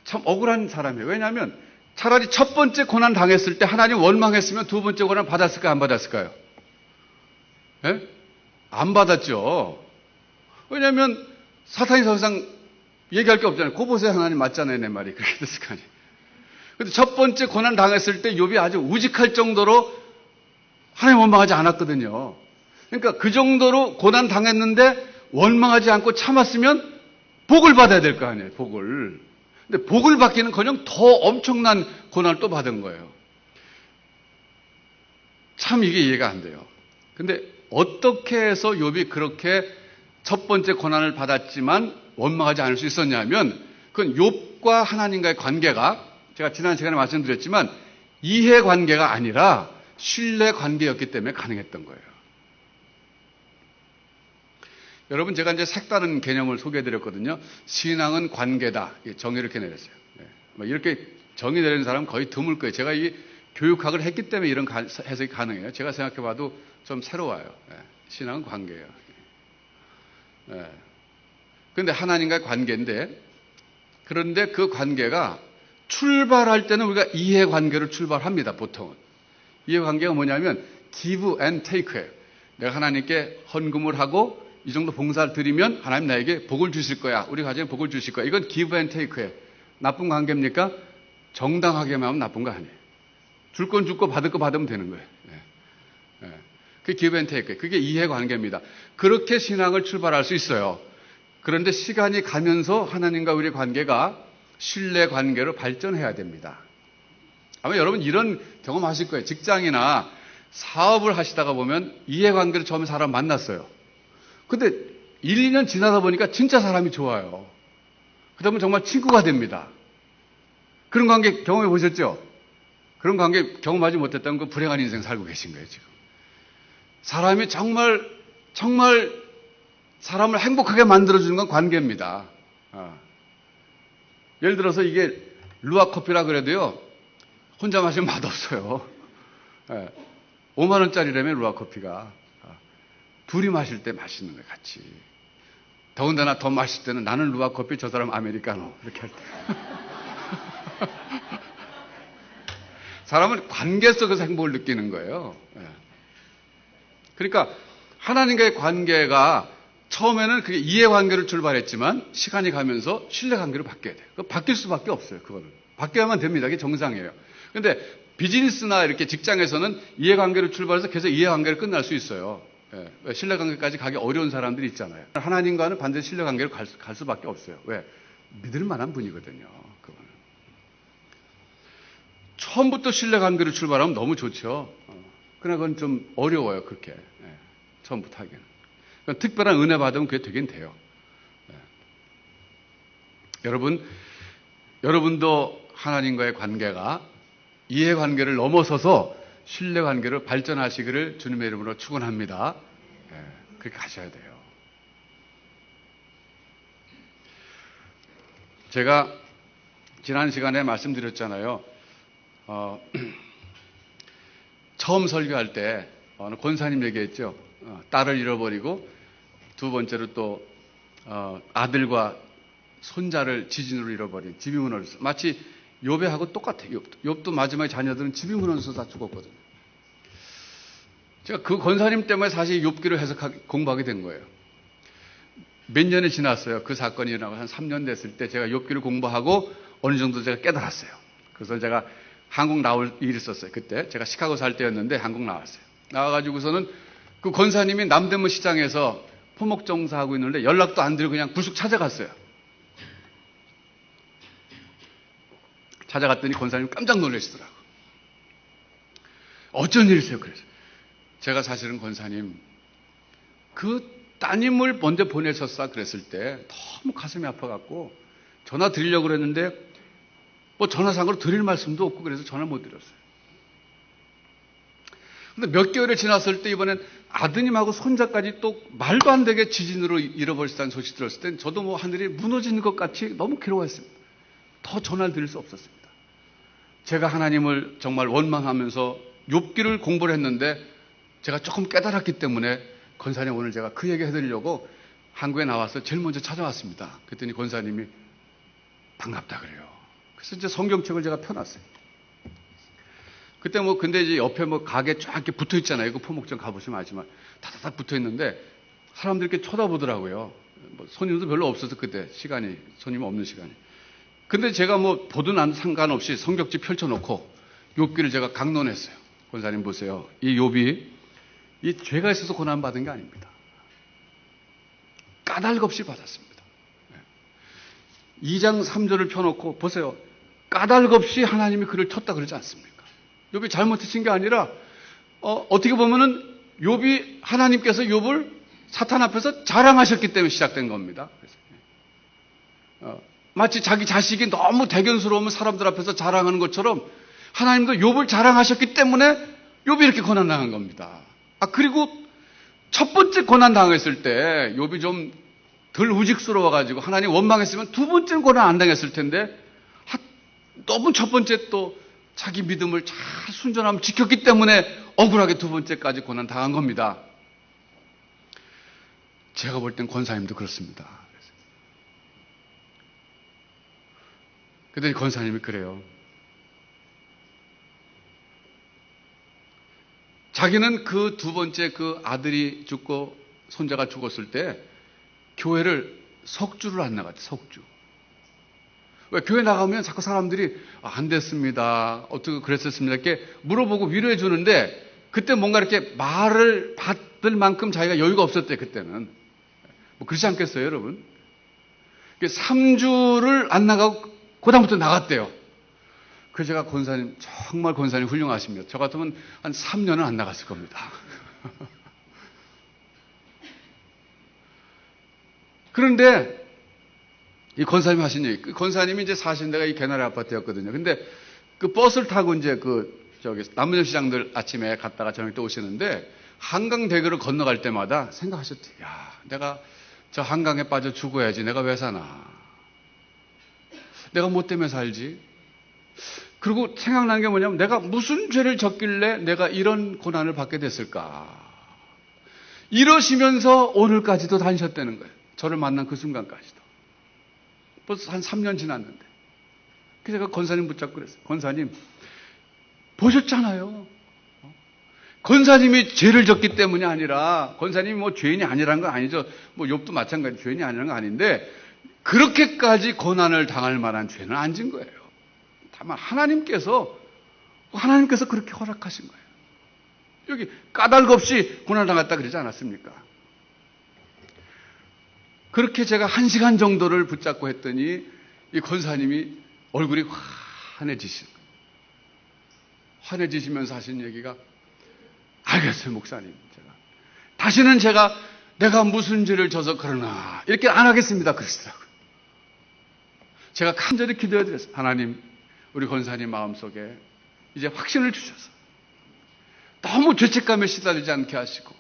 참 억울한 사람이에요. 왜냐하면 차라리 첫 번째 고난 당했을 때 하나님 원망했으면 두 번째 고난 받았을까요? 안 받았을까요? 예? 안 받았죠. 왜냐하면 사탄이 더 이상 얘기할 게 없잖아요. 고 보세요. 하나님 맞잖아요. 내 말이. 그렇게 됐을 거 아니에요. 근데 첫 번째 고난 당했을 때 욥이 아주 우직할 정도로 하나님 원망하지 않았거든요. 그러니까 그 정도로 고난 당했는데 원망하지 않고 참았으면 복을 받아야 될 거 아니에요. 복을. 근데 복을 받기는커녕 더 엄청난 고난을 또 받은 거예요. 참 이게 이해가 안 돼요. 근데 어떻게 해서 욥이 그렇게 첫 번째 고난을 받았지만 원망하지 않을 수 있었냐면 그건 욥과 하나님과의 관계가 제가 지난 시간에 말씀드렸지만 이해 관계가 아니라 신뢰 관계였기 때문에 가능했던 거예요. 여러분 제가 이제 색다른 개념을 소개해드렸거든요. 신앙은 관계다. 정의를 이렇게 내렸어요. 이렇게 정의 내리는 사람은 거의 드물 거예요. 제가 이 교육학을 했기 때문에 이런 해석이 가능해요. 제가 생각해봐도 좀 새로워요. 신앙은 관계예요. 그런데 하나님과의 관계인데 그런데 그 관계가 출발할 때는 우리가 이해관계로 출발합니다. 보통은. 이해관계가 뭐냐면 give and take예요. 내가 하나님께 헌금을 하고 이 정도 봉사를 드리면 하나님 나에게 복을 주실 거야. 우리 가정에 복을 주실 거야. 이건 give and take예요. 나쁜 관계입니까? 정당하게만 하면 나쁜 거 아니에요. 줄 건 주고 받을 거 받으면 되는 거예요. 그게 give and take. 그게 이해관계입니다. 그렇게 신앙을 출발할 수 있어요. 그런데 시간이 가면서 하나님과 우리의 관계가 신뢰관계로 발전해야 됩니다. 아마 여러분 이런 경험하실 거예요. 직장이나 사업을 하시다가 보면 이해관계로 처음에 사람 만났어요. 근데 1, 2년 지나다 보니까 진짜 사람이 좋아요. 그러면 정말 친구가 됩니다. 그런 관계 경험해 보셨죠? 그런 관계 경험하지 못했다면 그 불행한 인생 살고 계신 거예요, 지금. 사람이 정말 사람을 행복하게 만들어주는 건 관계입니다. 예를 들어서 이게 루아 커피라 그래도요, 혼자 마시면 맛없어요. 5만 원짜리라면 루아 커피가. 둘이 마실 때 맛있는 거예요, 같이. 더군다나 더 마실 때는 나는 루아 커피, 저 사람 아메리카노. 이렇게 할 때. 사람은 관계 속에서 행복을 느끼는 거예요. 그러니까 하나님과의 관계가 처음에는 그게 이해관계로 출발했지만 시간이 가면서 신뢰관계로 바뀌어야 돼요. 바뀔 수밖에 없어요. 그거는. 바뀌어야만 됩니다. 그게 정상이에요. 그런데 비즈니스나 이렇게 직장에서는 이해관계로 출발해서 계속 이해관계로 끝날 수 있어요. 신뢰관계까지 가기 어려운 사람들이 있잖아요. 하나님과는 반드시 신뢰관계로 갈 수밖에 없어요. 왜? 믿을 만한 분이거든요. 그거는. 처음부터 신뢰관계로 출발하면 너무 좋죠. 그러나 그건 좀 어려워요. 그렇게. 처음부터 하기는. 그러니까 특별한 은혜 받으면 그게 되긴 돼요. 여러분도 하나님과의 관계가 이해관계를 넘어서서 신뢰관계로 발전하시기를 주님의 이름으로 축원합니다. 그렇게 하셔야 돼요. 제가 지난 시간에 말씀드렸잖아요. 처음 설교할 때 어느 권사님 얘기했죠. 딸을 잃어버리고 두 번째로 또 아들과 손자를 지진으로 잃어버린 집이 무너졌어. 마치 욥하고 똑같아요. 욥도 마지막에 자녀들은 집이 무너져서 다 죽었거든요. 제가 그 권사님 때문에 사실 욥기를 공부하게 된 거예요. 몇 년이 지났어요. 그 사건이 일어나고 한 3년 됐을 때 제가 욥기를 공부하고 어느 정도 제가 깨달았어요. 그래서 제가 한국 나올 일이 있었어요. 그때 제가 시카고 살 때였는데 한국 나왔어요. 나와가지고서는 그 권사님이 남대문 시장에서 포목정사하고 있는데 연락도 안 드리고 그냥 불쑥 찾아갔어요. 찾아갔더니 권사님 깜짝 놀라시더라고요. 어쩐 일이세요? 그래서 제가 사실은 권사님 그 따님을 먼저 보내셨어 그랬을 때 너무 가슴이 아파갖고 전화 드리려고 그랬는데 뭐 전화상으로 드릴 말씀도 없고 그래서 전화 못 드렸어요. 근데 몇 개월이 지났을 때 이번엔 아드님하고 손자까지 또 말도 안 되게 지진으로 잃어버리셨다는 소식 들었을 땐 저도 뭐 하늘이 무너지는 것 같이 너무 괴로웠습니다. 더 전화를 드릴 수 없었습니다. 제가 하나님을 정말 원망하면서 욥기를 공부를 했는데 제가 조금 깨달았기 때문에 권사님 오늘 제가 그 얘기 해드리려고 한국에 나와서 제일 먼저 찾아왔습니다. 그랬더니 권사님이 반갑다 그래요. 그래서 이제 성경책을 제가 펴놨어요. 그때 근데 이제 옆에 가게 쫙 이렇게 붙어 있잖아요. 그 포목점 가보시면 알지만 다다닥 붙어 있는데 사람들이 이렇게 쳐다보더라고요. 손님도 별로 없어서 그때 손님 없는 시간이. 근데 제가 보든 안 상관없이 성경집 펼쳐놓고 욥기를 제가 강론했어요. 권사님 보세요. 이 욥이 이 죄가 있어서 고난받은 게 아닙니다. 까닭 없이 받았습니다. 2장 3절을 펴놓고 보세요. 까닭 없이 하나님이 그를 쳤다 그러지 않습니까? 욥이 잘못하신 게 아니라 어떻게 보면은 욥이 하나님께서 욥을 사탄 앞에서 자랑하셨기 때문에 시작된 겁니다. 마치 자기 자식이 너무 대견스러우면 사람들 앞에서 자랑하는 것처럼 하나님도 욥을 자랑하셨기 때문에 욥이 이렇게 고난당한 겁니다. 그리고 첫 번째 고난당했을 때 욥이 좀 덜 우직스러워가지고 하나님 원망했으면 두 번째는 고난 안 당했을 텐데 너무 첫 번째 또 자기 믿음을 잘 순전함 지켰기 때문에 억울하게 두 번째까지 고난 당한 겁니다. 제가 볼 땐 권사님도 그렇습니다. 그랬더니 권사님이 그래요. 자기는 그 두 번째 그 아들이 죽고 손자가 죽었을 때 교회를 석주를 안 나갔대, 석주. 왜 교회 나가면 자꾸 사람들이 안 됐습니다. 어떻게 그랬었습니다. 이렇게 물어보고 위로해 주는데 그때 뭔가 이렇게 말을 받을 만큼 자기가 여유가 없었대, 그때는. 뭐 그렇지 않겠어요, 여러분? 3주를 안 나가고 그다음부터 나갔대요. 그래서 제가 권사님, 정말 권사님 훌륭하십니다. 저 같으면 한 3년은 안 나갔을 겁니다. 그런데 이 권사님 하신 얘기, 그 권사님이 이제 사신 데가 이 개나리 아파트였거든요. 근데 그 버스를 타고 이제 남문역 시장들 아침에 갔다가 저녁 때 오시는데 한강대교를 건너갈 때마다 생각하셨대. 야, 내가 저 한강에 빠져 죽어야지. 내가 왜 사나? 내가 뭐 때문에 살지? 그리고 생각난 게 뭐냐면 내가 무슨 죄를 졌길래 내가 이런 고난을 받게 됐을까? 이러시면서 오늘까지도 다니셨다는 거예요. 저를 만난 그 순간까지도. 벌써 한 3년 지났는데. 그래서 제가 권사님 붙잡고 그랬어요. 권사님, 보셨잖아요. 권사님이 죄를 졌기 때문이 아니라, 권사님이 뭐 죄인이 아니라는 건 아니죠. 뭐 욥도 마찬가지 죄인이 아니라는 건 아닌데, 그렇게까지 고난을 당할 만한 죄는 안 진 거예요. 다만 하나님께서 그렇게 허락하신 거예요. 여기 까닭 없이 고난을 당했다 그러지 않았습니까? 그렇게 제가 1시간 정도를 붙잡고 했더니 이 권사님이 얼굴이 환해지시는 거예요. 환해지시면서 하신 얘기가, 알겠어요, 목사님. 다시는 내가 무슨 죄를 져서 그러나 이렇게 안 하겠습니다, 그러시더라고요. 제가 간절히 기도해 드렸어요. 하나님, 우리 권사님 마음속에 이제 확신을 주셔서 너무 죄책감에 시달리지 않게 하시고,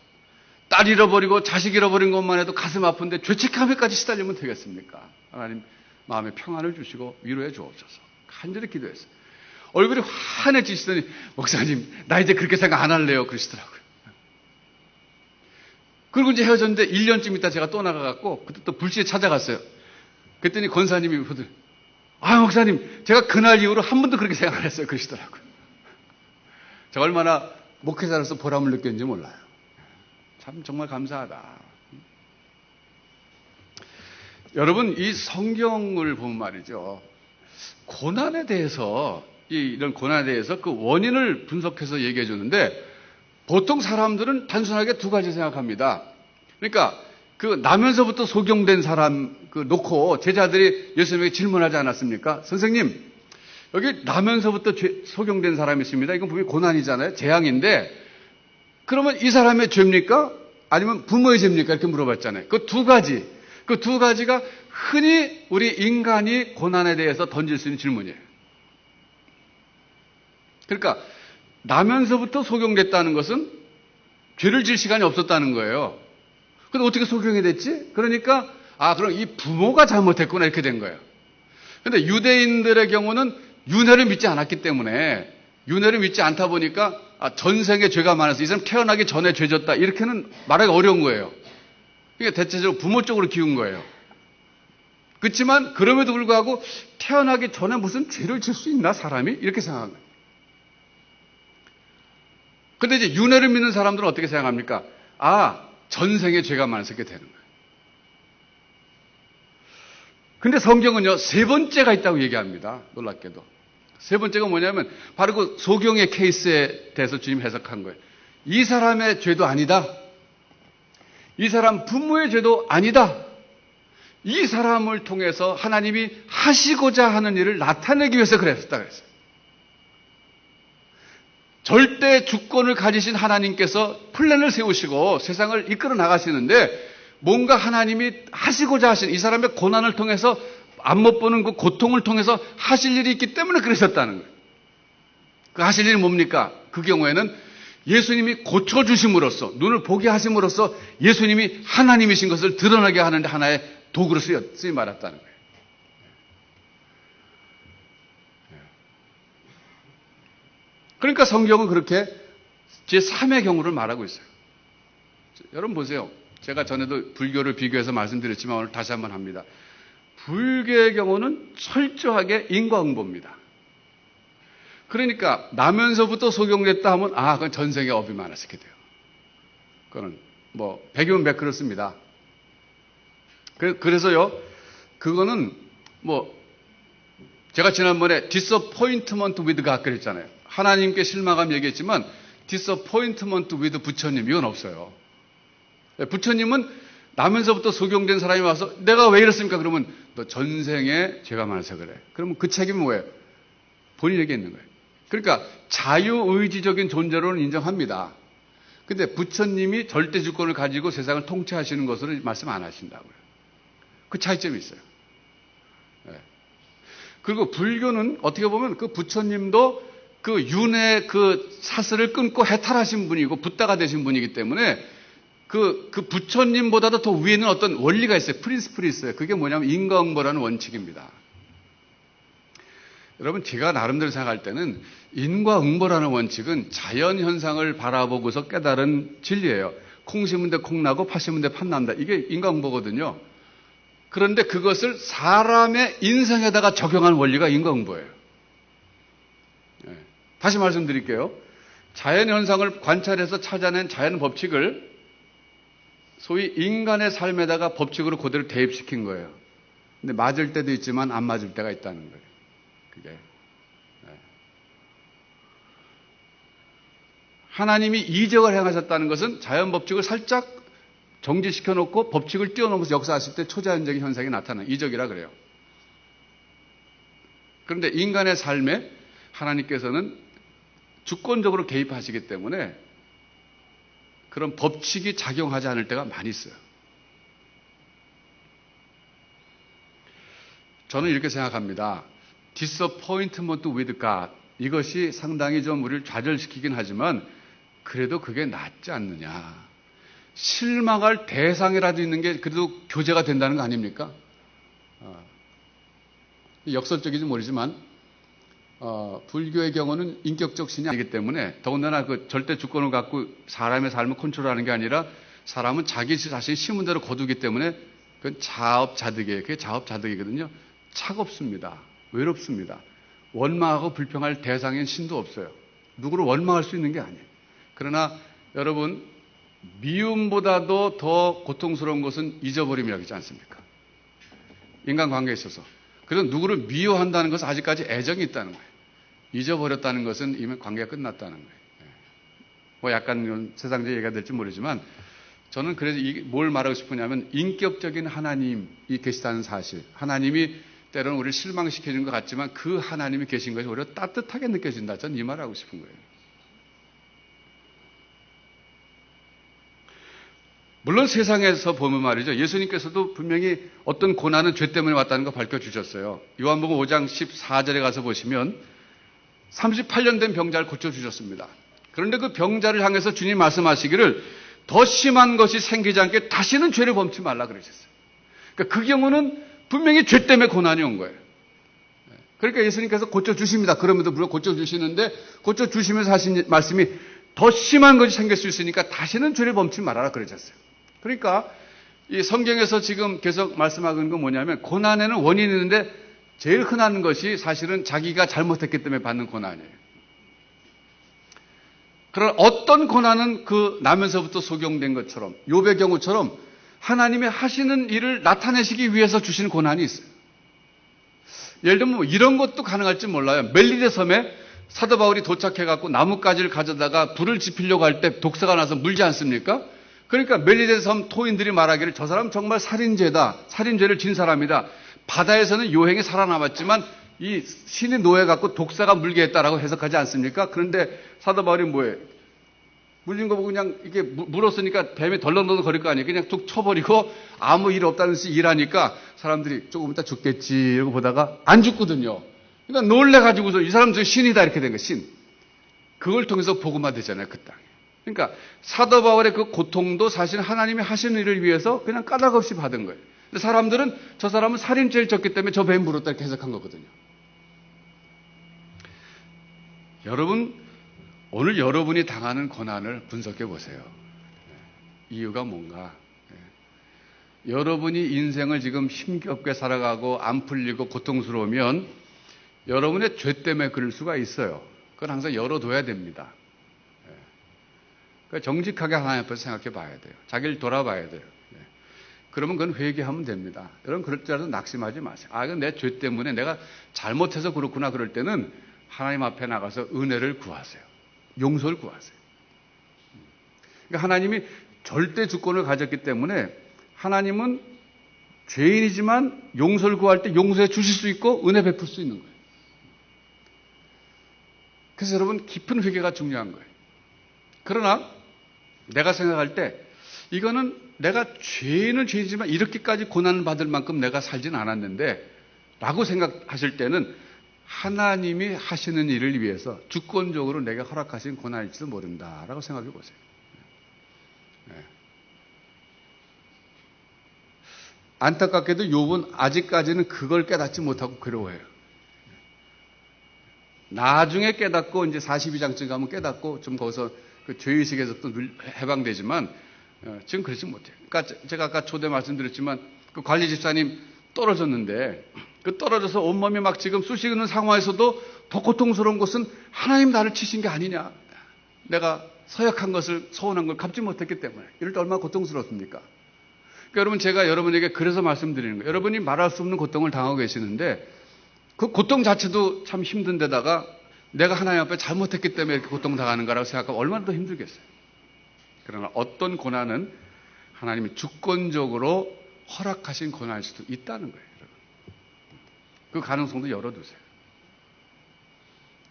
딸 잃어버리고 자식 잃어버린 것만 해도 가슴 아픈데 죄책감에까지 시달리면 되겠습니까? 하나님 마음에 평안을 주시고 위로해 주옵소서. 간절히 기도했어요. 얼굴이 환해지시더니, 목사님, 나 이제 그렇게 생각 안 할래요, 그러시더라고요. 그리고 이제 헤어졌는데 1년쯤 있다 제가 또 나가갖고 그때 또 불시에 찾아갔어요. 그랬더니 권사님이 목사님, 제가 그날 이후로 한 번도 그렇게 생각 안 했어요, 그러시더라고요. 제가 얼마나 목회자로서 보람을 느꼈는지 몰라요. 참 정말 감사하다. 여러분, 이 성경을 보면 말이죠, 고난에 대해서, 이런 고난에 대해서 그 원인을 분석해서 얘기해 주는데, 보통 사람들은 단순하게 두 가지 생각합니다. 그러니까 그 나면서부터 소경된 사람 놓고 제자들이 예수님에게 질문하지 않았습니까? 선생님, 여기 나면서부터 소경된 사람이 있습니다. 이건 분명히 고난이잖아요. 재앙인데, 그러면 이 사람의 죄입니까? 아니면 부모의 죄입니까? 이렇게 물어봤잖아요. 그 두 가지가 흔히 우리 인간이 고난에 대해서 던질 수 있는 질문이에요. 그러니까 나면서부터 소경됐다는 것은 죄를 질 시간이 없었다는 거예요. 근데 어떻게 소경이 됐지? 그러니까 그럼 이 부모가 잘못했구나, 이렇게 된 거예요. 근데 유대인들의 경우는 윤회를 믿지 않았기 때문에, 윤회를 믿지 않다 보니까 전생에 죄가 많아서 이 사람 태어나기 전에 죄졌다, 이렇게는 말하기 어려운 거예요. 그러니까 대체적으로 부모 쪽으로 키운 거예요. 그렇지만 그럼에도 불구하고 태어나기 전에 무슨 죄를 질 수 있나, 사람이? 이렇게 생각한 거예요. 근데 이제 윤회를 믿는 사람들은 어떻게 생각합니까? 전생에 죄가 많아서 이렇게 되는 거예요. 근데 성경은요, 세 번째가 있다고 얘기합니다. 놀랍게도. 세 번째가 뭐냐면 바로 그 소경의 케이스에 대해서 주님 해석한 거예요. 이 사람의 죄도 아니다. 이 사람 부모의 죄도 아니다. 이 사람을 통해서 하나님이 하시고자 하는 일을 나타내기 위해서 그랬다 그랬어요. 절대 주권을 가지신 하나님께서 플랜을 세우시고 세상을 이끌어 나가시는데, 뭔가 하나님이 하시고자 하신, 이 사람의 고난을 통해서, 안 못 보는 그 고통을 통해서 하실 일이 있기 때문에 그러셨다는 거예요. 그 하실 일이 뭡니까? 그 경우에는 예수님이 고쳐주심으로써, 눈을 보게 하심으로써 예수님이 하나님이신 것을 드러나게 하는데 하나의 도구로 쓰임 말았다는 거예요. 그러니까 성경은 그렇게 제3의 경우를 말하고 있어요. 여러분 보세요. 제가 전에도 불교를 비교해서 말씀드렸지만 오늘 다시 한번 합니다. 불교의 경우는 철저하게 인과응보입니다. 그러니까 나면서부터 소경됐다 하면 그건 전생에 업이 많았을 게 돼요. 그거는 100이면 100 그렇습니다. 그래서요, 그거는 제가 지난번에 disappointment with God 그랬잖아요. 하나님께 실망함 얘기했지만 disappointment with 부처님 이건 없어요. 부처님은 나면서부터 소경된 사람이 와서 내가 왜 이랬습니까? 그러면 너 전생에 죄가 많아서 그래. 그러면 그 책임은 뭐예요? 본인에게 있는 거예요. 그러니까 자유의지적인 존재로는 인정합니다. 근데 부처님이 절대 주권을 가지고 세상을 통치하시는 것으로 말씀 안 하신다고요. 그 차이점이 있어요. 네. 그리고 불교는 어떻게 보면 그 부처님도 그 윤회 그 사슬을 끊고 해탈하신 분이고 붓다가 되신 분이기 때문에 그 부처님보다도 더 위에는 어떤 원리가 있어요. 프린시플이 있어요. 그게 뭐냐면 인과응보라는 원칙입니다. 여러분, 제가 나름대로 생각할 때는 인과응보라는 원칙은 자연현상을 바라보고서 깨달은 진리예요. 콩 심은 데 콩 나고 팥 심은 데 팥 난다. 이게 인과응보거든요. 그런데 그것을 사람의 인생에다가 적용한 원리가 인과응보예요. 네. 다시 말씀드릴게요. 자연현상을 관찰해서 찾아낸 자연 법칙을 소위 인간의 삶에다가 법칙으로 그대로 대입시킨 거예요. 근데 맞을 때도 있지만 안 맞을 때가 있다는 거예요. 그게. 네. 하나님이 이적을 행하셨다는 것은 자연 법칙을 살짝 정지시켜 놓고 법칙을 뛰어넘어서 역사하실 때 초자연적인 현상이 나타나는 이적이라 그래요. 그런데 인간의 삶에 하나님께서는 주권적으로 개입하시기 때문에 그런 법칙이 작용하지 않을 때가 많이 있어요. 저는 이렇게 생각합니다. disappointment with God. 이것이 상당히 좀 우리를 좌절시키긴 하지만 그래도 그게 낫지 않느냐. 실망할 대상이라도 있는 게 그래도 교제가 된다는 거 아닙니까? 역설적인지 모르지만 불교의 경우는 인격적 신이 아니기 때문에 더군다나 그 절대 주권을 갖고 사람의 삶을 컨트롤하는 게 아니라 사람은 자기 자신이 심은 대로 거두기 때문에 그건 자업자득이에요. 그게 자업자득이거든요. 차갑습니다. 외롭습니다. 원망하고 불평할 대상인 신도 없어요. 누구를 원망할 수 있는 게 아니에요. 그러나 여러분, 미움보다도 더 고통스러운 것은 잊어버림이라고 하지 않습니까? 인간관계에 있어서. 그래서 누구를 미워한다는 것은 아직까지 애정이 있다는 거예요. 잊어버렸다는 것은 이미 관계가 끝났다는 거예요. 약간 세상적 얘기가 될지 모르지만 저는 그래서 뭘 말하고 싶으냐면 인격적인 하나님이 계시다는 사실. 하나님이 때로는 우리를 실망시키는 것 같지만 그 하나님이 계신 것이 오히려 따뜻하게 느껴진다. 저는 이 말을 하고 싶은 거예요. 물론 세상에서 보면 말이죠. 예수님께서도 분명히 어떤 고난은 죄 때문에 왔다는 거 밝혀주셨어요. 요한복음 5장 14절에 가서 보시면 38년 된 병자를 고쳐주셨습니다. 그런데 그 병자를 향해서 주님 말씀하시기를 더 심한 것이 생기지 않게 다시는 죄를 범치 말라 그러셨어요. 그러니까 그 경우는 분명히 죄 때문에 고난이 온 거예요. 그러니까 예수님께서 고쳐주십니다. 그럼에도 불구하고 고쳐주시는데 고쳐주시면서 하신 말씀이 더 심한 것이 생길 수 있으니까 다시는 죄를 범치 말아라 그러셨어요. 그러니까 이 성경에서 지금 계속 말씀하고 있는 건 뭐냐면 고난에는 원인이 있는데 제일 흔한 것이 사실은 자기가 잘못했기 때문에 받는 고난이에요. 그런 어떤 고난은 그 나면서부터 소경된 것처럼 욥의 경우처럼 하나님이 하시는 일을 나타내시기 위해서 주시는 고난이 있어요. 예를 들면 뭐 이런 것도 가능할지 몰라요. 멜리데 섬에 사도 바울이 도착해갖고 나뭇가지를 가져다가 불을 지피려고 할 때 독사가 나서 물지 않습니까? 그러니까 멜리데 섬 토인들이 말하기를 저 사람 정말 살인죄다. 살인죄를 진 사람이다. 바다에서는 요행이 살아남았지만 이 신이 노예갖고 독사가 물게 했다라고 해석하지 않습니까? 그런데 사도 바울이 뭐예요? 물린 거 보고 그냥 이게 물었으니까 뱀이 덜렁덜렁 거릴 거 아니에요. 그냥 툭 쳐버리고 아무 일 없다는 듯이 일하니까 사람들이 조금 이따 죽겠지 이러고 보다가 안 죽거든요. 그러니까 놀래가지고서 이 사람 저 신이다 이렇게 된 거예요. 신. 그걸 통해서 복음화 되잖아요. 그 땅에. 그러니까 사도 바울의 그 고통도 사실 하나님이 하시는 일을 위해서 그냥 까닭 없이 받은 거예요. 근데 사람들은 저 사람은 살인죄를 졌기 때문에 저 뱀 물었다 이렇게 해석한 거거든요. 여러분, 오늘 여러분이 당하는 고난을 분석해 보세요. 이유가 뭔가? 여러분이 인생을 지금 힘겹게 살아가고 안 풀리고 고통스러우면 여러분의 죄 때문에 그럴 수가 있어요. 그건 항상 열어둬야 됩니다. 그러니까 정직하게 하나님 앞에서 생각해 봐야 돼요. 자기를 돌아봐야 돼요. 네. 그러면 그건 회개하면 됩니다. 여러분 그럴 때라도 낙심하지 마세요. 아, 이건 내 죄 때문에 내가 잘못해서 그렇구나. 그럴 때는 하나님 앞에 나가서 은혜를 구하세요. 용서를 구하세요. 그러니까 하나님이 절대 주권을 가졌기 때문에 하나님은 죄인이지만 용서를 구할 때 용서해 주실 수 있고 은혜 베풀 수 있는 거예요. 그래서 여러분 깊은 회개가 중요한 거예요. 그러나 내가 생각할 때 이거는 내가 죄인은 죄인이지만 이렇게까지 고난을 받을 만큼 내가 살진 않았는데 라고 생각하실 때는 하나님이 하시는 일을 위해서 주권적으로 내게 허락하신 고난일지도 모른다라고 생각해 보세요. 네. 안타깝게도 욥은 아직까지는 그걸 깨닫지 못하고 괴로워해요. 나중에 깨닫고 이제 42장쯤 가면 깨닫고 좀 거기서 그 죄의식에서 또 해방되지만 지금 그렇지 못해요. 그러니까 제가 아까 초대 말씀드렸지만 그 관리 집사님 떨어졌는데 그 떨어져서 온몸이 막 지금 쑤시는 상황에서도 더 고통스러운 것은 하나님 나를 치신 게 아니냐. 내가 서약한 것을 서운한 걸 갚지 못했기 때문에 이럴 때 얼마나 고통스럽습니까? 그러니까 여러분 제가 여러분에게 그래서 말씀드리는 거예요. 여러분이 말할 수 없는 고통을 당하고 계시는데 그 고통 자체도 참 힘든 데다가 내가 하나님 앞에 잘못했기 때문에 이렇게 고통당하는 거라고 생각하면 얼마나 더 힘들겠어요. 그러나 어떤 고난은 하나님이 주권적으로 허락하신 고난일 수도 있다는 거예요. 여러분. 그 가능성도 열어두세요.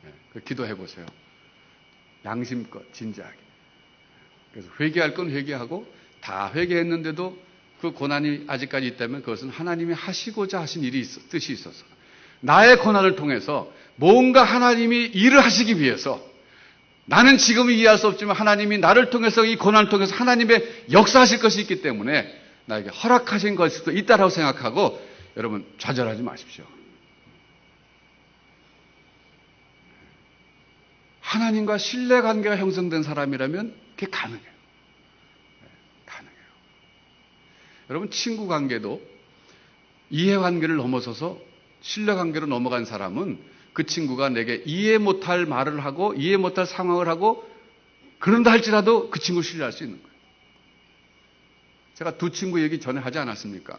네, 기도해 보세요. 양심껏 진지하게. 그래서 회개할 건 회개하고 다 회개했는데도 그 고난이 아직까지 있다면 그것은 하나님이 하시고자 하신 뜻이 있어서 나의 고난을 통해서 뭔가 하나님이 일을 하시기 위해서 나는 지금 이해할 수 없지만 하나님이 나를 통해서 이 고난을 통해서 하나님의 역사하실 것이 있기 때문에 나에게 허락하신 것일 수도 있다라고 생각하고 여러분 좌절하지 마십시오. 하나님과 신뢰관계가 형성된 사람이라면 그게 가능해요. 가능해요. 여러분 친구 관계도 이해관계를 넘어서서 신뢰관계로 넘어간 사람은 그 친구가 내게 이해 못할 말을 하고 이해 못할 상황을 하고 그런다 할지라도 그 친구를 신뢰할 수 있는 거예요. 제가 두 친구 얘기 전에 하지 않았습니까?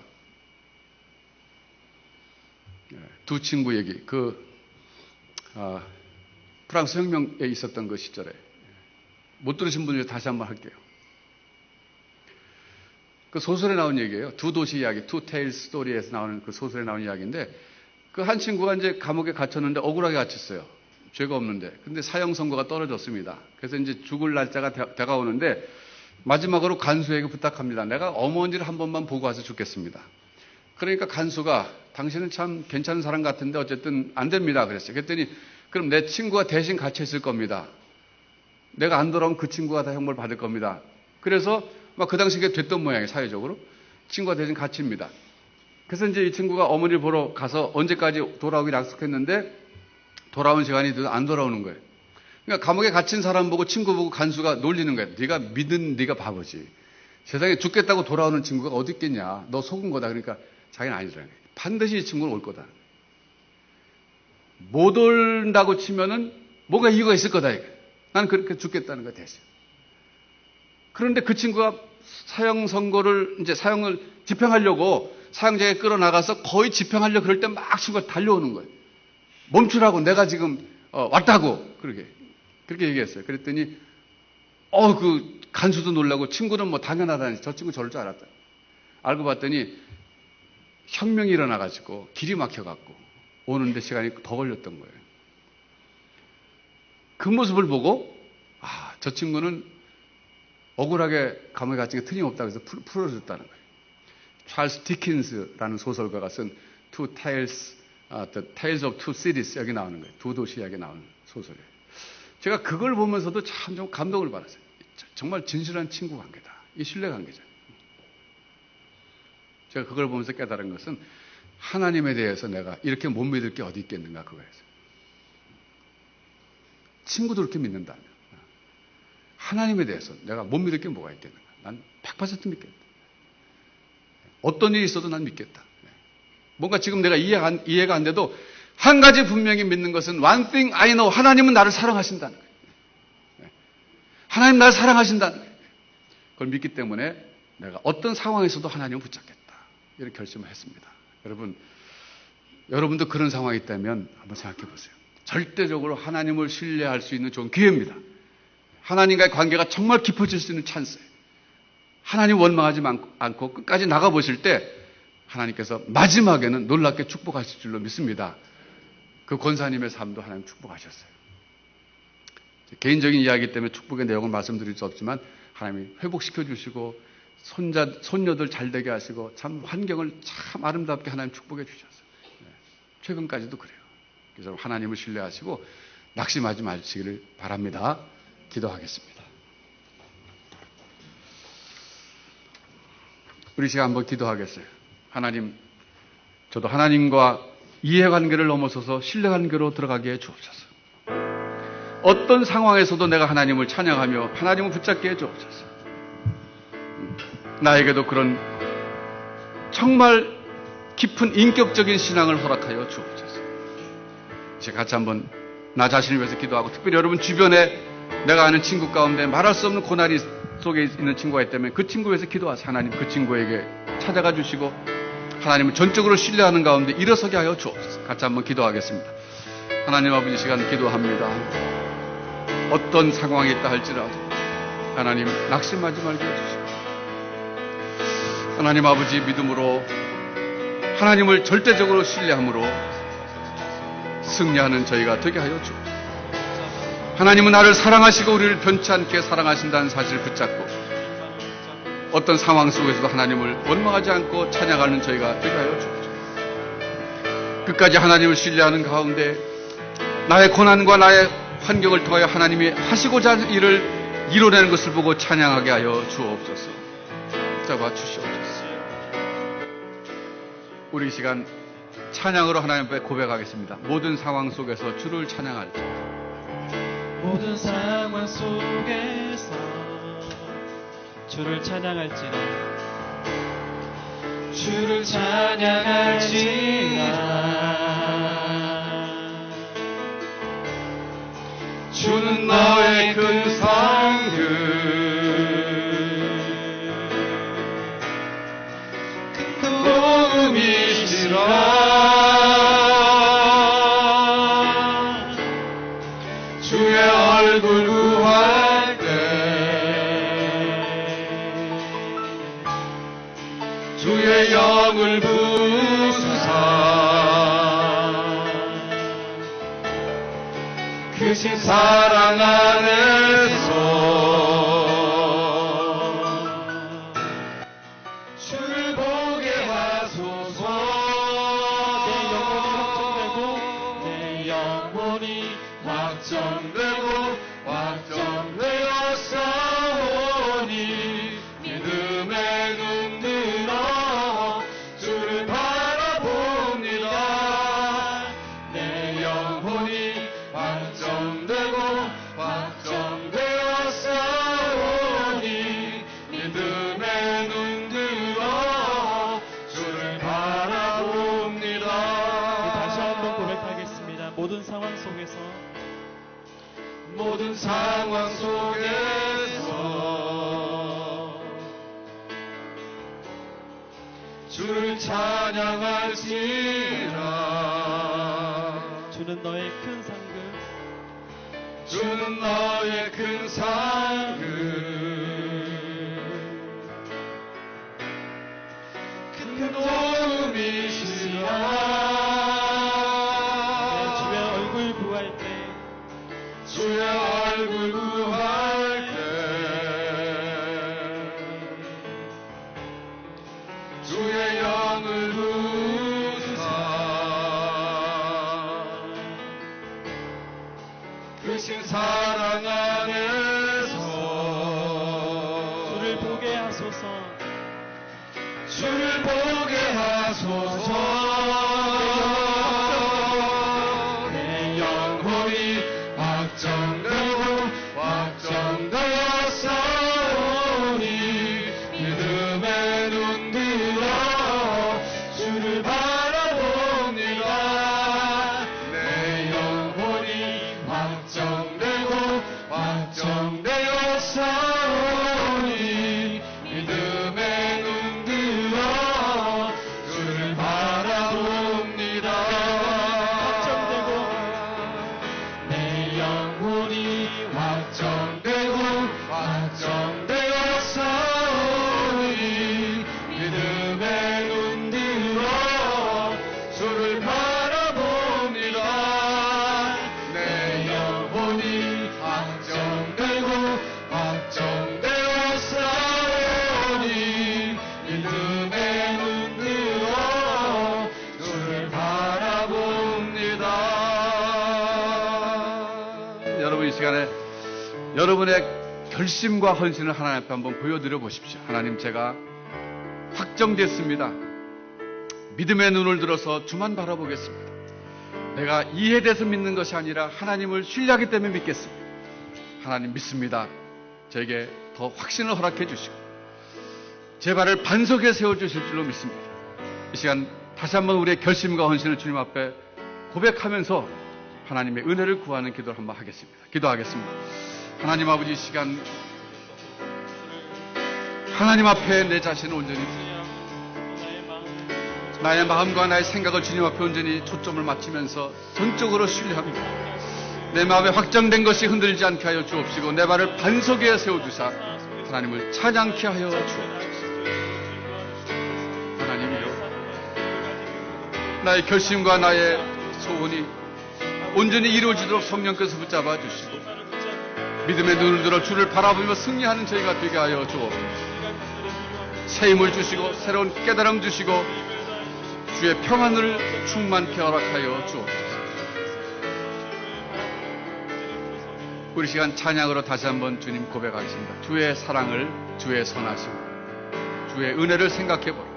두 친구 얘기. 프랑스 혁명에 있었던 그 시절에. 못 들으신 분들 다시 한번 할게요. 그 소설에 나온 얘기예요. 두 도시 이야기, 투 테일 스토리에서 나오는 그 소설에 나온 이야기인데 그 한 친구가 이제 감옥에 갇혔는데 억울하게 갇혔어요. 죄가 없는데. 근데 사형 선고가 떨어졌습니다. 그래서 이제 죽을 날짜가 다가오는데 마지막으로 간수에게 부탁합니다. 내가 어머니를 한 번만 보고 와서 죽겠습니다. 그러니까 간수가 당신은 참 괜찮은 사람 같은데 어쨌든 안 됩니다. 그랬어요. 그랬더니 그럼 내 친구가 대신 갇혀 있을 겁니다. 내가 안 돌아오면 그 친구가 다 형벌 받을 겁니다. 그래서 막 그 당시에 됐던 모양이에요. 사회적으로. 친구가 대신 갇힙니다. 그래서 이제 이 친구가 어머니를 보러 가서 언제까지 돌아오기로 약속했는데 돌아온 시간이 돼도 안 돌아오는 거예요. 그러니까 감옥에 갇힌 사람 보고 친구 보고 간수가 놀리는 거예요. 네가 믿은 네가 바보지. 세상에 죽겠다고 돌아오는 친구가 어디 있겠냐. 너 속은 거다. 그러니까 자기는 아니더라는 거예요. 반드시 이 친구는 올 거다. 못 온다고 치면은 뭔가 이유가 있을 거다. 이거. 나는 그렇게 죽겠다는 거야 대신. 그런데 그 친구가 사형 선고를 이제 사형을 집행하려고 사형장에 끌어나가서 거의 집행하려고 그럴 때 막 친구가 달려오는 거예요. 멈추라고 내가 지금 왔다고 그렇게 얘기했어요. 그랬더니 그 간수도 놀라고 친구는 뭐 당연하다니 저 친구 저럴 줄 알았다. 알고 봤더니 혁명이 일어나가지고 길이 막혀갖고 오는데 시간이 더 걸렸던 거예요. 그 모습을 보고 저 친구는 억울하게 감옥에 갇힌 게 틀림없다고 해서 풀어줬다는 거예요. 찰스 디킨스라는 소설가가 쓴 The Tales of Two Cities 여기 나오는 거예요. 두 도시 이야기 나오는 소설이에요. 제가 그걸 보면서도 참 좀 감동을 받았어요. 정말 진실한 친구 관계다. 이 신뢰 관계죠. 제가 그걸 보면서 깨달은 것은 하나님에 대해서 내가 이렇게 못 믿을 게 어디 있겠는가 그거였어요. 친구도 그렇게 믿는다면 하나님에 대해서 내가 못 믿을 게 뭐가 있겠는가. 난 100% 믿겠다. 어떤 일이 있어도 난 믿겠다. 뭔가 지금 내가 이해가 안 돼도 한 가지 분명히 믿는 것은 one thing I know. 하나님은 나를 사랑하신다는 거예요. 하나님 날 사랑하신다는 거예요. 그걸 믿기 때문에 내가 어떤 상황에서도 하나님을 붙잡겠다. 이렇게 결심을 했습니다. 여러분도 그런 상황이 있다면 한번 생각해 보세요. 절대적으로 하나님을 신뢰할 수 있는 좋은 기회입니다. 하나님과의 관계가 정말 깊어질 수 있는 찬스예요. 하나님 원망하지 않고 끝까지 나가보실 때 하나님께서 마지막에는 놀랍게 축복하실 줄로 믿습니다. 그 권사님의 삶도 하나님 축복하셨어요. 개인적인 이야기 때문에 축복의 내용을 말씀드릴 수 없지만 하나님이 회복시켜 주시고 손녀들 잘 되게 하시고 참 환경을 참 아름답게 하나님 축복해 주셨어요. 최근까지도 그래요. 그래서 하나님을 신뢰하시고 낙심하지 마시기를 바랍니다. 기도하겠습니다. 우리 시간 한번 기도하겠어요. 하나님, 저도 하나님과 이해관계를 넘어서서 신뢰관계로 들어가게 해 주옵소서. 어떤 상황에서도 내가 하나님을 찬양하며 하나님을 붙잡게 해 주옵소서. 나에게도 그런 정말 깊은 인격적인 신앙을 허락하여 주옵소서. 이제 같이 한번 나 자신을 위해서 기도하고, 특별히 여러분 주변에 내가 아는 친구 가운데 말할 수 없는 고난이 속에 있는 친구가 있다면 그 친구 위해서 기도하세요. 하나님 그 친구에게 찾아가 주시고 하나님을 전적으로 신뢰하는 가운데 일어서게 하여 주옵소서. 같이 한번 기도하겠습니다. 하나님 아버지, 시간 기도합니다. 어떤 상황이 있다 할지라도 하나님 낙심하지 말게 해주시고, 하나님 아버지 믿음으로 하나님을 절대적으로 신뢰함으로 승리하는 저희가 되게 하여 주옵소서. 하나님은 나를 사랑하시고 우리를 변치 않게 사랑하신다는 사실을 붙잡고 어떤 상황 속에서도 하나님을 원망하지 않고 찬양하는 저희가 되게 하여 주옵소서. 끝까지 하나님을 신뢰하는 가운데 나의 고난과 나의 환경을 통하여 하나님이 하시고자 하는 일을 이뤄내는 것을 보고 찬양하게 하여 주옵소서. 잡아 주시옵소서. 우리 이 시간 찬양으로 하나님 앞에 고백하겠습니다. 모든 상황 속에서 주를 찬양할지, 모든 상황 속에서 주를 찬양할지라, 주를 찬양할지라. 주는 너의 큰 상급, 큰 도움이시라. 주의 얼굴 구할 때 주의 영을 부수사 크신 사랑 안에서 주를 보게 하소서. 내 영혼이 확정되고 확정되었사오니 믿음의 눈 들어 주를 바라봅니다. 내 영혼이 확정되고 확정되었사오니 믿음의 눈 들어 주를 바라봅니다. 다시 한번 고백하겠습니다. 모든 상황 속에서 주를 찬양할지라. 주는 너의 큰 상급, 주는 너의 큰 상급, 큰 도움이시라. 주의 얼굴 구할 때 주의 얼굴 구할 때 주의 영을 부사 크신 사랑 안에서 주를 보게 하소서. 주를 보게 하소서. 확정되었사오니 여러분의 결심과 헌신을 하나님 앞에 한번 보여드려 보십시오. 하나님, 제가 확정됐습니다. 믿음의 눈을 들어서 주만 바라보겠습니다. 내가 이해돼서 믿는 것이 아니라 하나님을 신뢰하기 때문에 믿겠습니다. 하나님 믿습니다. 저에게 더 확신을 허락해 주시고 제 발을 반석에 세워주실 줄로 믿습니다. 이 시간 다시 한번 우리의 결심과 헌신을 주님 앞에 고백하면서 하나님의 은혜를 구하는 기도를 한번 하겠습니다. 기도하겠습니다. 하나님 아버지, 이 시간 하나님 앞에 내 자신을 온전히 나의 마음과 나의 생각을 주님 앞에 온전히 초점을 맞추면서 전적으로 신뢰합니다. 내 마음에 확정된 것이 흔들리지 않게 하여 주옵시고 내 발을 반석에 세워주사 하나님을 찬양케 하여 주옵소서. 하나님이여, 나의 결심과 나의 소원이 온전히 이루어지도록 성령께서 붙잡아 주시고 믿음의 눈을 들어 주를 바라보며 승리하는 저희가 되게 하여 주옵소서. 새 힘을 주시고 새로운 깨달음 주시고 주의 평안을 충만케 허락하여 주옵소서. 우리 시간 찬양으로 다시 한번 주님 고백하겠습니다. 주의 사랑을, 주의 선하심, 주의 은혜를 생각해보라.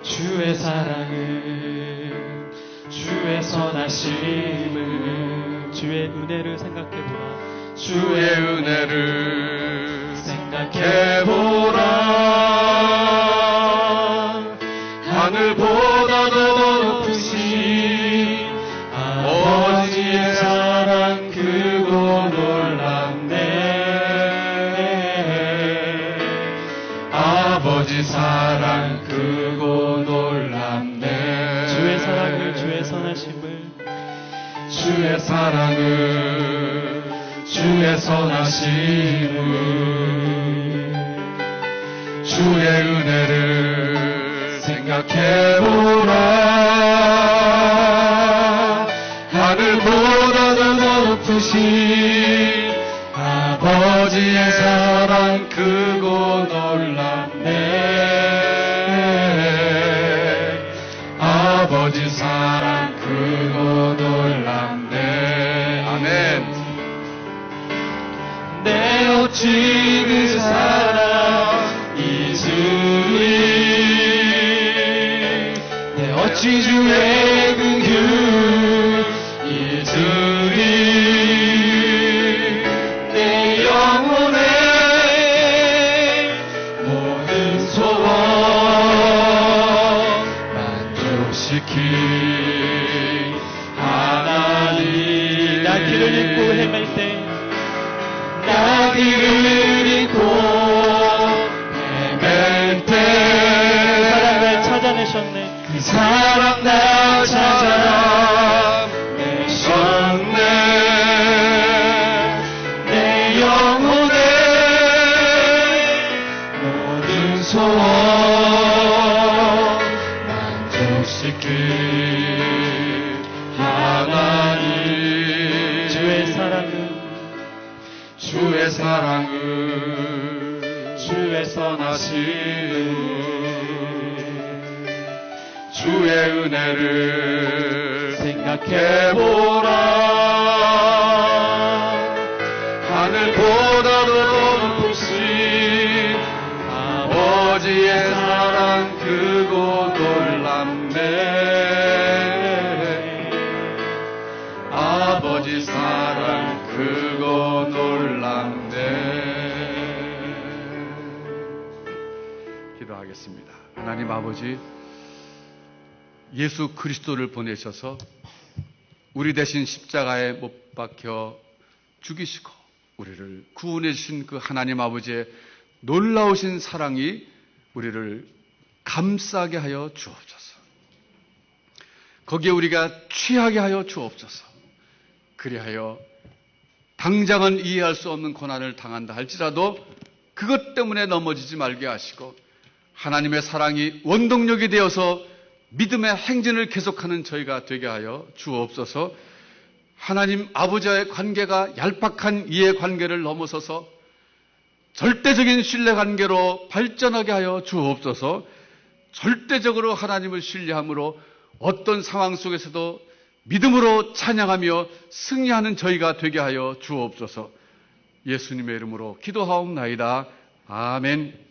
주의 사랑을, 주의 선하심을, 주의 은혜를 생각해보라. 주의 은혜를 생각해보라. 하늘보다 더 높으신 아버지의 사랑 크고 놀랍네. 아버지 사랑 크고 놀랍네. 주의 사랑을, 주의 선하심을, 주의 사랑을, 주의 선하심을, 주의 은혜를 생각해보라. 하늘보다 더 높으신 아버지의 사랑 크고 놀랍네. 아버지 사랑 크고 놀랍네. 아멘. 내 어찌 그 사랑 잊으리. 내 어찌 주의 긍휼 잊으리. 내 영혼의 모든 소원 만족시킨 하나님. 나 길을 잃고 헤맬 때, 나 길을 잃고 헤맬 때 그 사랑 날 찾아내셨네. 그 사랑 날 찾아내셨네. 내 영혼의 모든 소원 만족시킨 하나님. 주의 사랑은, 주의 사랑을, 주의 선하심을, 주의 은혜를 생각해보라. 하늘보다 더 높으신 아버지의 사랑 크고 놀랍네. 아버지 사랑 크고 놀랍네. 기도하겠습니다. 하나님 아버지, 예수 그리스도를 보내셔서 우리 대신 십자가에 못 박혀 죽이시고 우리를 구원해 주신 그 하나님 아버지의 놀라우신 사랑이 우리를 감싸게 하여 주옵소서. 거기에 우리가 취하게 하여 주옵소서. 그리하여 당장은 이해할 수 없는 고난을 당한다 할지라도 그것 때문에 넘어지지 말게 하시고 하나님의 사랑이 원동력이 되어서 믿음의 행진을 계속하는 저희가 되게 하여 주옵소서. 하나님 아버지와의 관계가 얄팍한 이해관계를 넘어서서 절대적인 신뢰관계로 발전하게 하여 주옵소서. 절대적으로 하나님을 신뢰함으로 어떤 상황 속에서도 믿음으로 찬양하며 승리하는 저희가 되게 하여 주옵소서. 예수님의 이름으로 기도하옵나이다. 아멘.